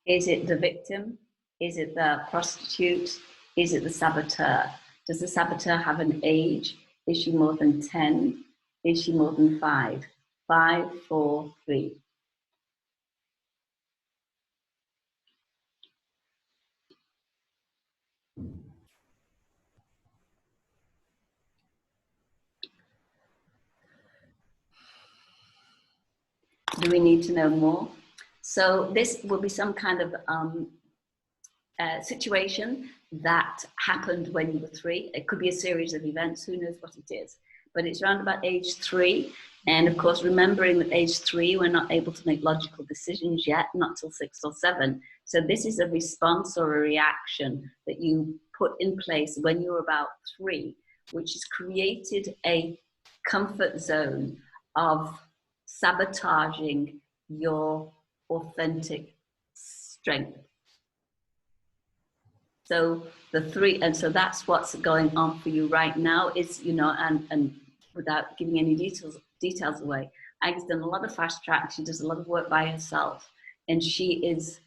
Is it the victim? Is it the prostitute? Is it the saboteur? Does the saboteur have an age? Is she more than 10? Is she more than 5? 5, 4, 3. Do we need to know more? So this will be some kind of situation that happened when you were 3. It could be a series of events, who knows what it is. But it's around about age 3. And of course, remembering that age 3, we're not able to make logical decisions yet, not till 6 or 7. So this is a response or a reaction that you put in place when you're about 3, which has created a comfort zone of sabotaging your authentic strength. So the 3, and so that's what's going on for you right now is, you know, and without giving any details away, Ag's done a lot of fast track. She does a lot of work by herself, and she is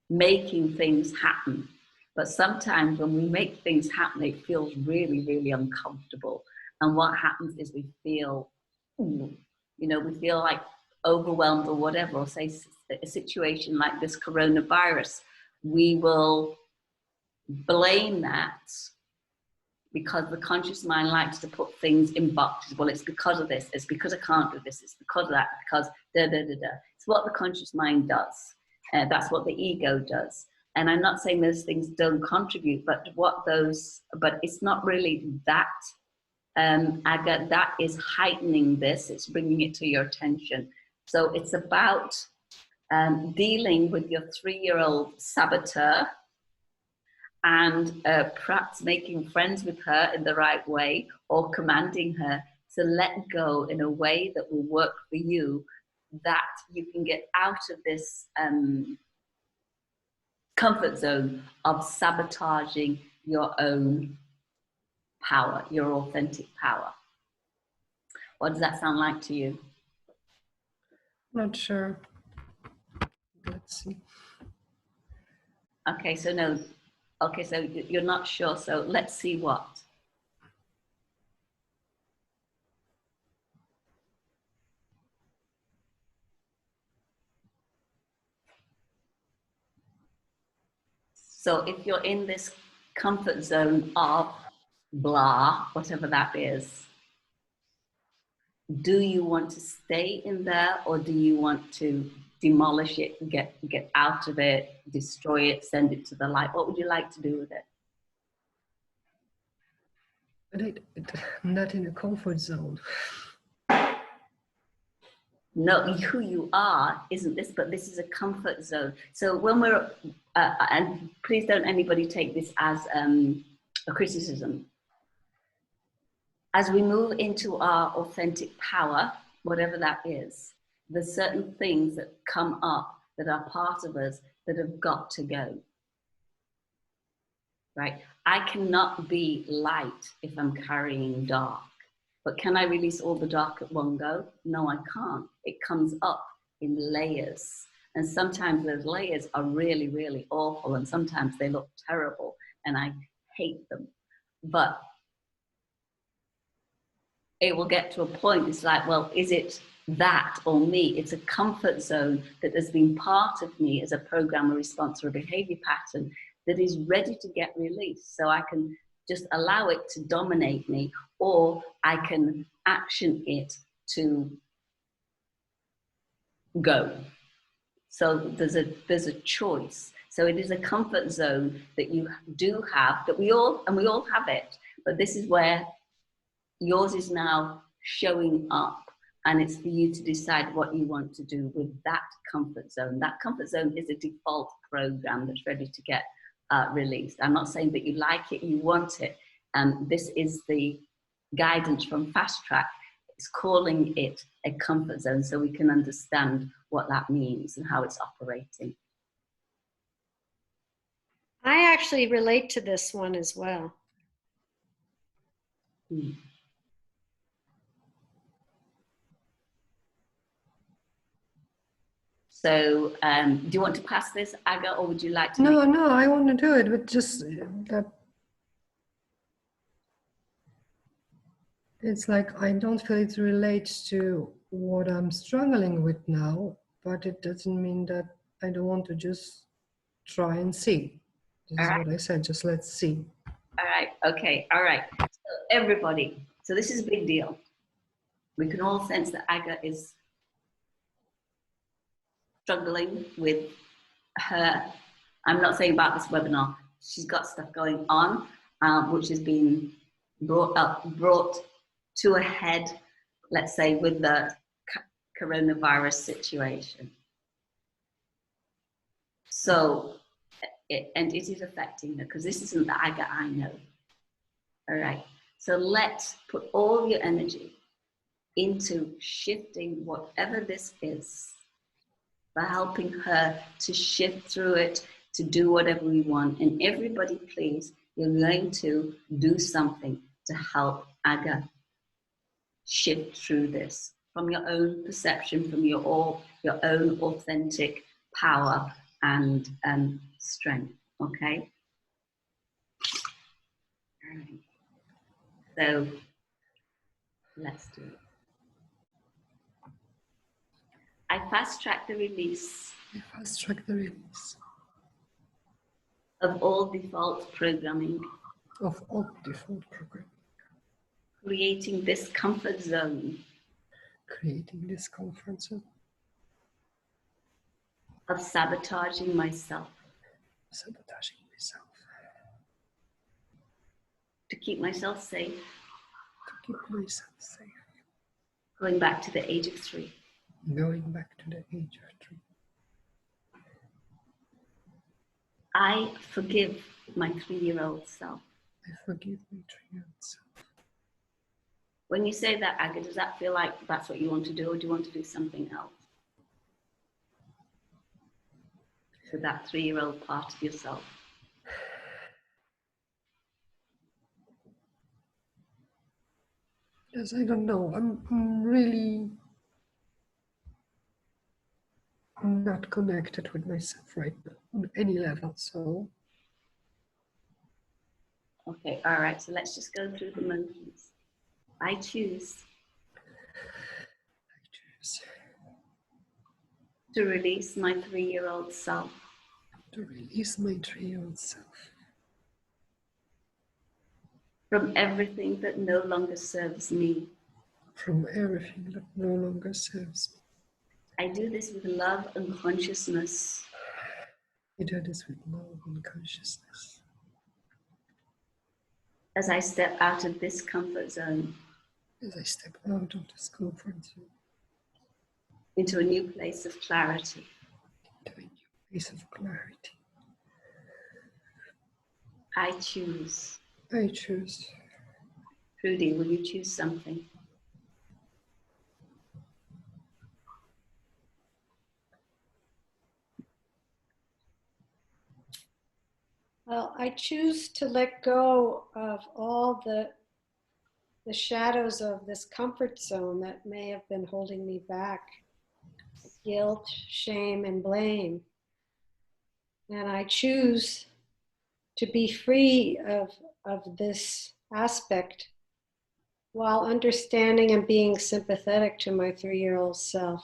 making things happen. But sometimes when we make things happen, it feels really, really uncomfortable. And what happens is we feel, you know, we feel like overwhelmed or whatever, or say a situation like this coronavirus, we will blame that because the conscious mind likes to put things in boxes. Well, it's because of this, it's because I can't do this, it's because of that, because da da da da. It's what the conscious mind does. That's what the ego does. And I'm not saying those things don't contribute, but but it's not really that. Aga, that is heightening this, it's bringing it to your attention. So it's about dealing with your 3-year-old saboteur and perhaps making friends with her in the right way, or commanding her to let go in a way that will work for you, that you can get out of this comfort zone of sabotaging your own power, your authentic power. What does that sound like to you? Not sure. Let's see. Okay, so no. Okay, so you're not sure. So let's see what. So if you're in this comfort zone of blah, whatever that is, do you want to stay in there, or do you want to demolish it, get out of it, destroy it, send it to the light? What would you like to do with it? But I'm not in a comfort zone. No, who you are isn't this, but this is a comfort zone. So when we're, and please don't anybody take this as a criticism. As we move into our authentic power, whatever that is, there's certain things that come up that are part of us that have got to go. Right? I cannot be light if I'm carrying dark. But can I release all the dark at one go? No, I can't. It comes up in layers. And sometimes those layers are really, really awful. And sometimes they look terrible. And I hate them. But it will get to a point, it's like, well, is it that or me. It's a comfort zone that has been part of me as a program, a response, or a behavior pattern that is ready to get released. So I can just allow it to dominate me, or I can action it to go. So there's a choice. So it is a comfort zone that you do have, that we all have it, but this is where yours is now showing up, and it's for you to decide what you want to do with that comfort zone. That comfort zone is a default program that's ready to get released. I'm not saying that you like it, you want it. This is the guidance from Fast Track. It's calling it a comfort zone so we can understand what that means and how it's operating. I actually relate to this one as well. So do you want to pass this, Aga, or would you like to? No, I want to do it, but just that it's like I don't feel it relates to what I'm struggling with now, but it doesn't mean that I don't want to just try and see. This is what I said, just let's see. All right, okay, all right. So everybody, so this is a big deal. We can all sense that Aga is struggling with her, I'm not saying about this webinar, she's got stuff going on, which has been brought to a head, let's say, with the coronavirus situation. So, and it is affecting her, because this isn't the Aga I know. All right, so let's put all your energy into shifting whatever this is, by helping her to shift through it, to do whatever we want. And everybody, please, you're going to do something to help Aga shift through this from your own perception, from your own authentic power and strength, okay? All right. So let's do it. I fast track the release. I fast track the release of all default programming. Of all default programming. Creating this comfort zone. Creating this comfort zone. Of sabotaging myself. Sabotaging myself. To keep myself safe. To keep myself safe. Going back to the age of 3. Going back to the age of 3. I forgive my 3-year-old self. I forgive my 3-year-old self. When you say that, Aga, does that feel like that's what you want to do, or do you want to do something else? For that 3-year-old part of yourself. Yes, I don't know. I'm really not connected with myself right now on any level, so. Okay, all right, so let's just go through the motions. I choose. To release my 3-year-old self. To release my 3-year-old self. From everything that no longer serves me. From everything that no longer serves me. I do this with love and consciousness. I do this with love and consciousness. As I step out of this comfort zone. As I step out of this comfort zone. Into a new place of clarity. Into a new place of clarity. I choose. I choose. Trudy, will you choose something? Well, I choose to let go of all the shadows of this comfort zone that may have been holding me back. Guilt, shame, and blame. And I choose to be free of this aspect while understanding and being sympathetic to my 3-year-old self.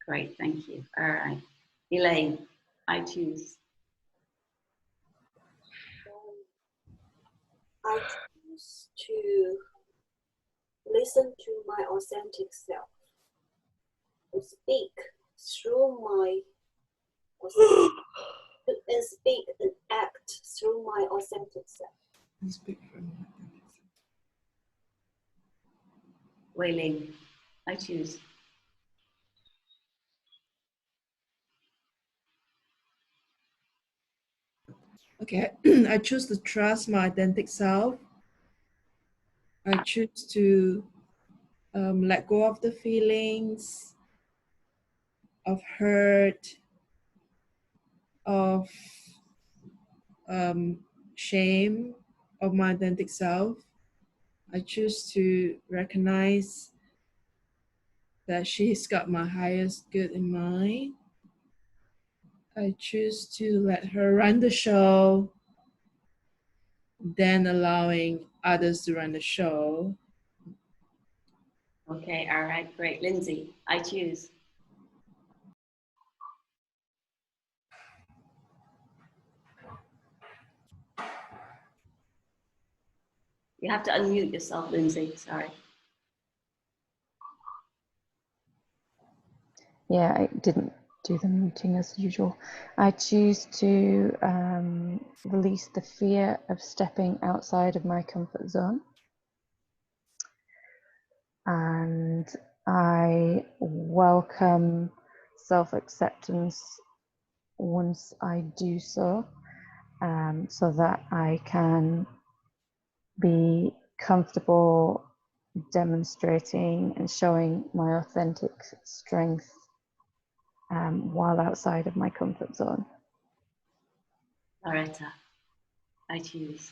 Great, thank you. All right. Elaine, I choose. I choose to listen to my authentic self, to speak through my and speak and act through my authentic self. And speak from my Wei Ling, I choose. Okay, I choose to trust my authentic self. I choose to let go of the feelings of hurt, of shame of my authentic self. I choose to recognize that she's got my highest good in mind. I choose to let her run the show, then allowing others to run the show. Okay, all right, great. Lindsay, I choose. You have to unmute yourself, Lindsay, sorry. Yeah, I didn't do the muting as usual. I choose to release the fear of stepping outside of my comfort zone. And I welcome self-acceptance once I do so, so that I can be comfortable demonstrating and showing my authentic strength while outside of my comfort zone. Loretta, I choose.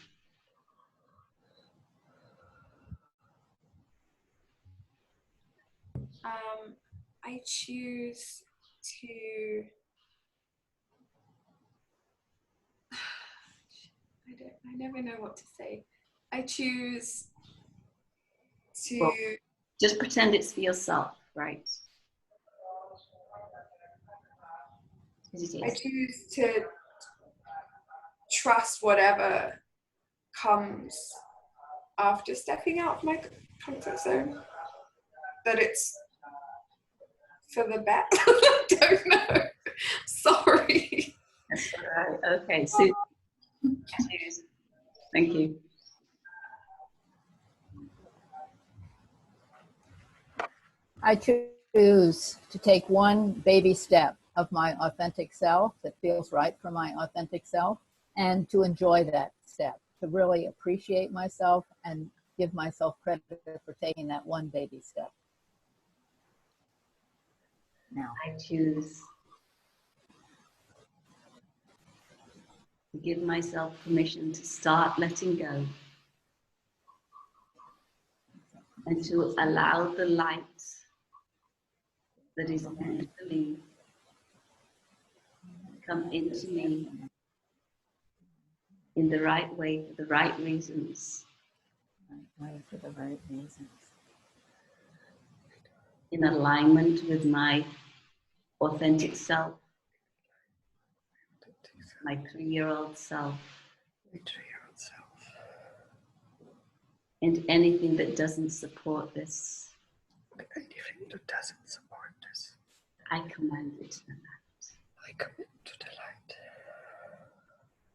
I choose to. I never know what to say. I choose to. Well, just pretend it's for yourself, right? I choose to trust whatever comes after stepping out of my comfort zone. That it's for the best. I don't know. Sorry. That's all right. Okay, Susan. Choose. Thank you. I choose to take one baby step of my authentic self that feels right for my authentic self, and to enjoy that step, to really appreciate myself and give myself credit for taking that one baby step. Now, I choose to give myself permission to start letting go and to allow the light that is meant to leave come into me in the right way for the right reasons. for the right reasons. In alignment with my authentic self, my 3-year-old self, and anything that doesn't support this, Anything that doesn't support this, I command it to the light. I commit to the light.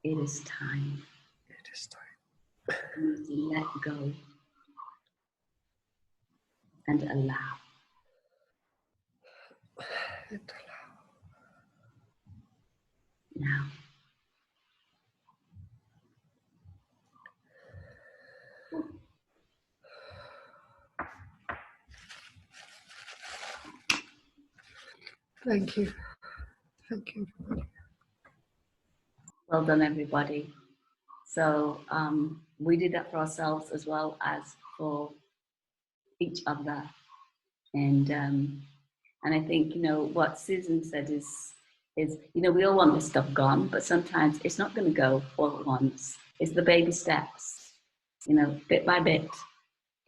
It is time It is time for me to let go and allow. and allow. Now, Thank you. Thank you, everybody. well done, everybody. So we did that for ourselves as well as for each other. And I think, you know, what Susan said is, you know, we all want this stuff gone, but sometimes it's not going to go all at once. It's the baby steps, you know, bit by bit.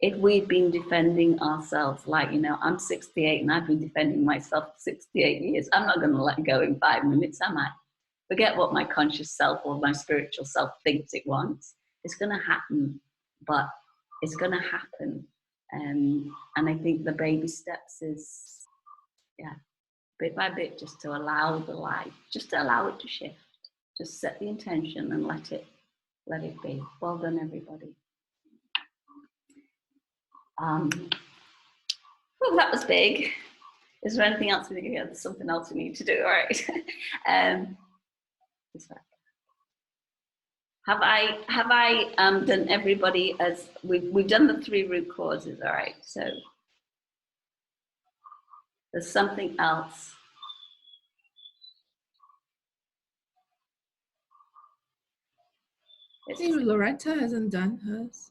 if we've been defending ourselves, like, you know, I'm 68 and I've been defending myself for 68 years, I'm not going to let go in 5 minutes, am I? Forget what my conscious self or my spiritual self thinks it wants. It's going to happen, but it's going to happen. And I think the baby steps is, yeah, bit by bit, just to allow the light, just to allow it to shift. Just set the intention and let it be. Well done, everybody. Well, that was big. Is there anything else we need to do? There's something else we need to do, all right? Have I done everybody as we've done the 3 root causes, all right? So there's something else. Hey, Loretta hasn't done hers.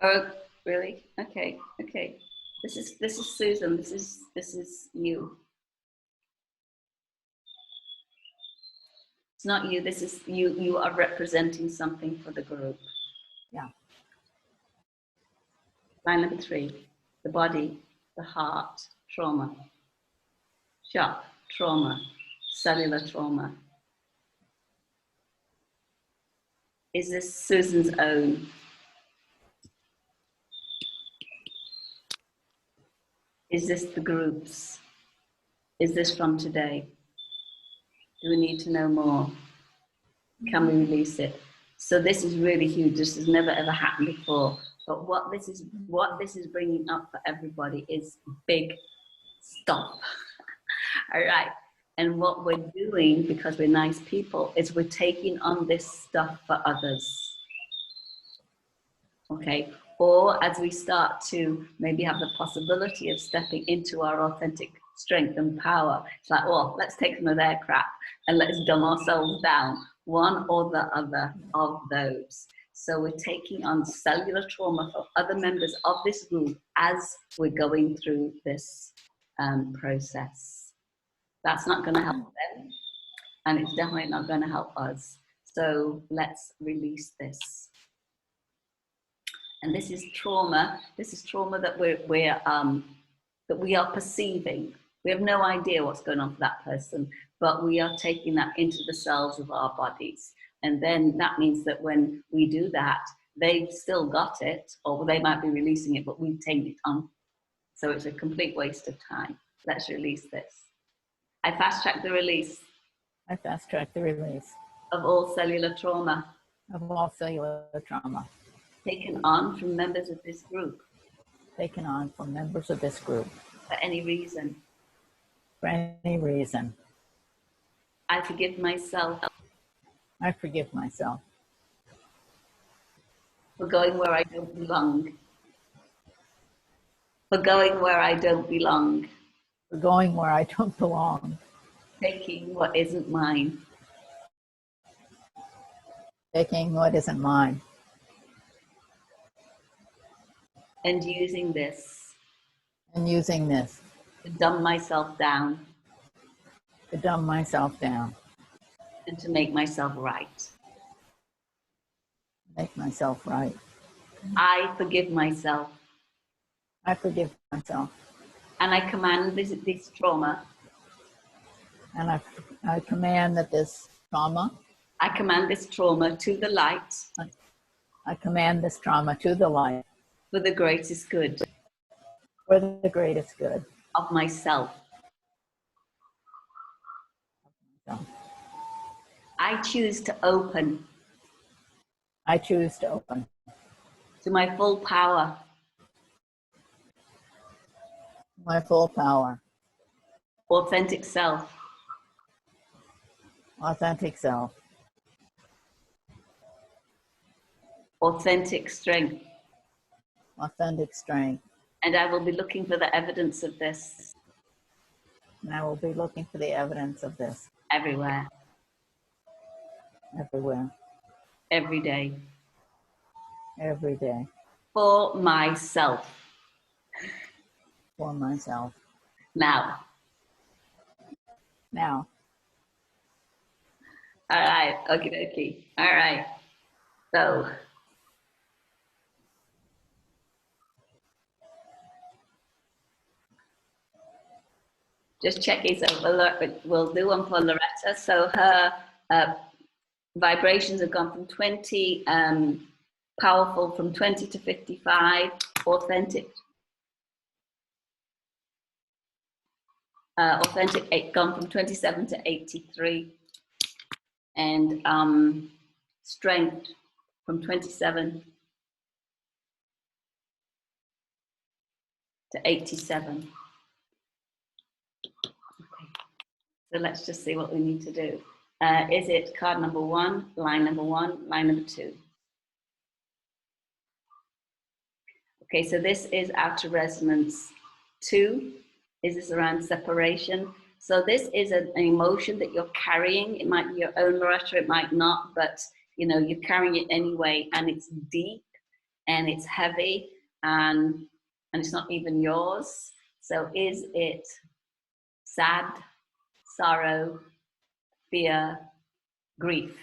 Oh, really? Okay, okay. This is Susan. This is you. It's not you. This is you. You are representing something for the group. Yeah. Line number 3: the body, the heart, trauma, shock, trauma, cellular trauma. Is this Susan's own? Is this the group's? Is this from today? Do we need to know more? Can we release it? So this is really huge. This has never ever happened before. But what this is bringing up for everybody is big stuff. All right. And what we're doing, because we're nice people, is we're taking on this stuff for others. Okay. Or as we start to maybe have the possibility of stepping into our authentic strength and power, it's like, well, let's take some of their crap and let's dumb ourselves down, one or the other of those. So we're taking on cellular trauma for other members of this group as we're going through this process. That's not going to help them, and it's definitely not going to help us. So let's release this. And this is trauma. This is trauma that that we are perceiving. We have no idea what's going on for that person, but we are taking that into the cells of our bodies. And then that means that when we do that, they've still got it, or they might be releasing it, but we've taken it on. So it's a complete waste of time. Let's release this. I fast-track the release. I fast-track the release of all cellular trauma. Of all cellular trauma. Taken on from members of this group. Taken on from members of this group. For any reason. For any reason. I forgive myself. I forgive myself. For going where I don't belong. For going where I don't belong. For going where I don't belong. Taking what isn't mine. Taking what isn't mine. And using this. And using this. To dumb myself down. To dumb myself down. And to make myself right. Make myself right. I forgive myself. I forgive myself. And I command this trauma. And I command that this trauma. I command this trauma to the light. I command this trauma to the light. For the greatest good. For the greatest good. Of myself. I choose to open. I choose to open. To my full power. My full power. Authentic self. Authentic self. Authentic strength. Authentic strength. And I will be looking for the evidence of this. And I will be looking for the evidence of this. Everywhere. Everywhere. Every day. Every day. For myself. For myself. Now. Now. All right. Okie dokie. All right. So Just checking. So we'll do one for Loretta. So her vibrations have gone from 20 powerful, from 20 to 55, authentic. Authentic gone from 27 to 83, and strength from 27 to 87. Okay. So let's just see what we need to do. Is it card number 1, line number 1, line number 2? Okay, so this is outer resonance 2. Is this around separation? So this is an emotion that you're carrying. It might be your own, Loretta, it might not, but you know, you're carrying it anyway, and it's deep and it's heavy and it's not even yours. So is it sad, sorrow, fear, grief?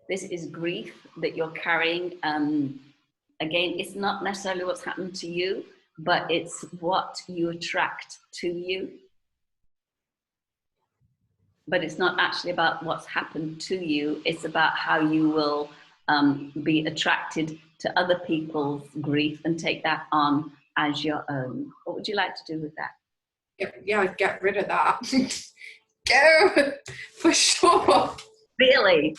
This is grief that you're carrying. Again, it's not necessarily what's happened to you, but it's what you attract to you. But it's not actually about what's happened to you, it's about how you will be attracted to other people's grief and take that on as your own. What would you like to do with that? Yeah, I'd get rid of that. Go, for sure. Really?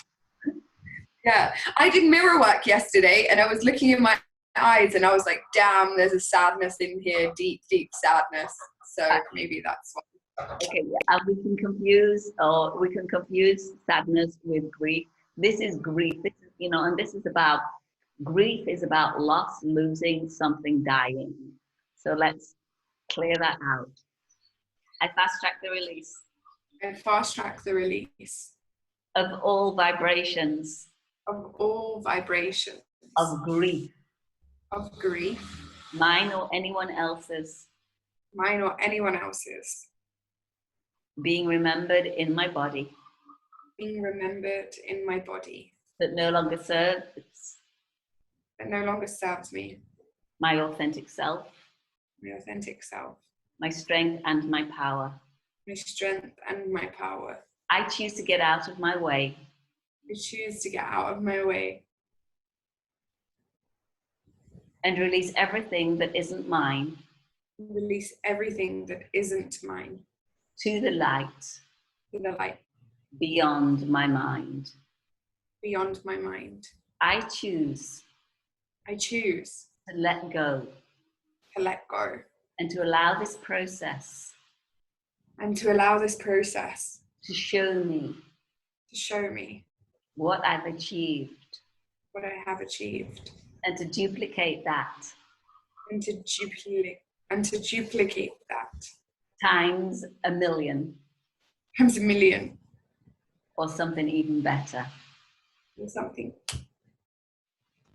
Yeah, I did mirror work yesterday and I was looking in my eyes and I was like, damn, there's a sadness in here, deep, deep sadness. So maybe that's what. Okay, yeah. We can confuse sadness with grief. This is grief. This is, you know, and this is about, grief is about loss, losing, something, dying. So let's clear that out. I fast track the release. And fast track the release. Of all vibrations. Of all vibrations. Of grief. Of grief. Mine or anyone else's. Mine or anyone else's. Being remembered in my body. Being remembered in my body. That no longer serves. That no longer serves me. My authentic self. My authentic self. My strength and my power. My strength and my power. I choose to get out of my way. I choose to get out of my way. And release everything that isn't mine. Release everything that isn't mine. To the light. To the light. Beyond my mind. Beyond my mind. I choose. I choose. To let go. To let go. And to allow this process. And to allow this process. To show me. To show me. What I've achieved. What I have achieved. And to duplicate that. And to duplicate that. Times a million. Times a million. Or something even better. Or something.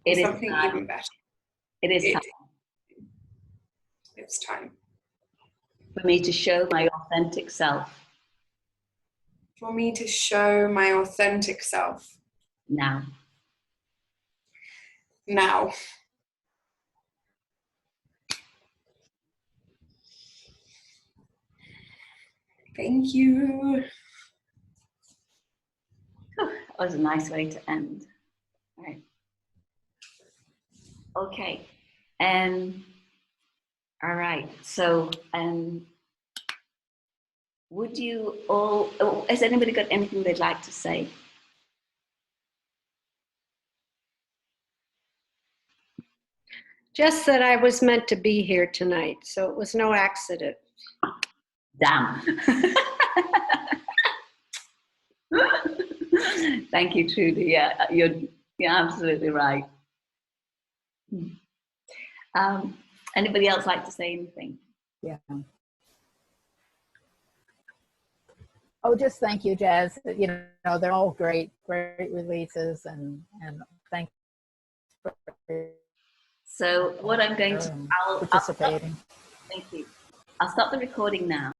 It is something time. Even better. It is time. It's time. For me to show my authentic self. For me to show my authentic self. Now. Now. Thank you. That was a nice way to end. All right. Okay. All right. So, would you all, has anybody got anything they'd like to say? Just that I was meant to be here tonight, so it was no accident. Damn. Thank you, Trudy. Yeah, you're absolutely right. Anybody else like to say anything? Yeah. Oh, just thank you, Jazz. You know, they're all great releases, and thank you for So what I'm going to, participating. thank you. I'll stop the recording now.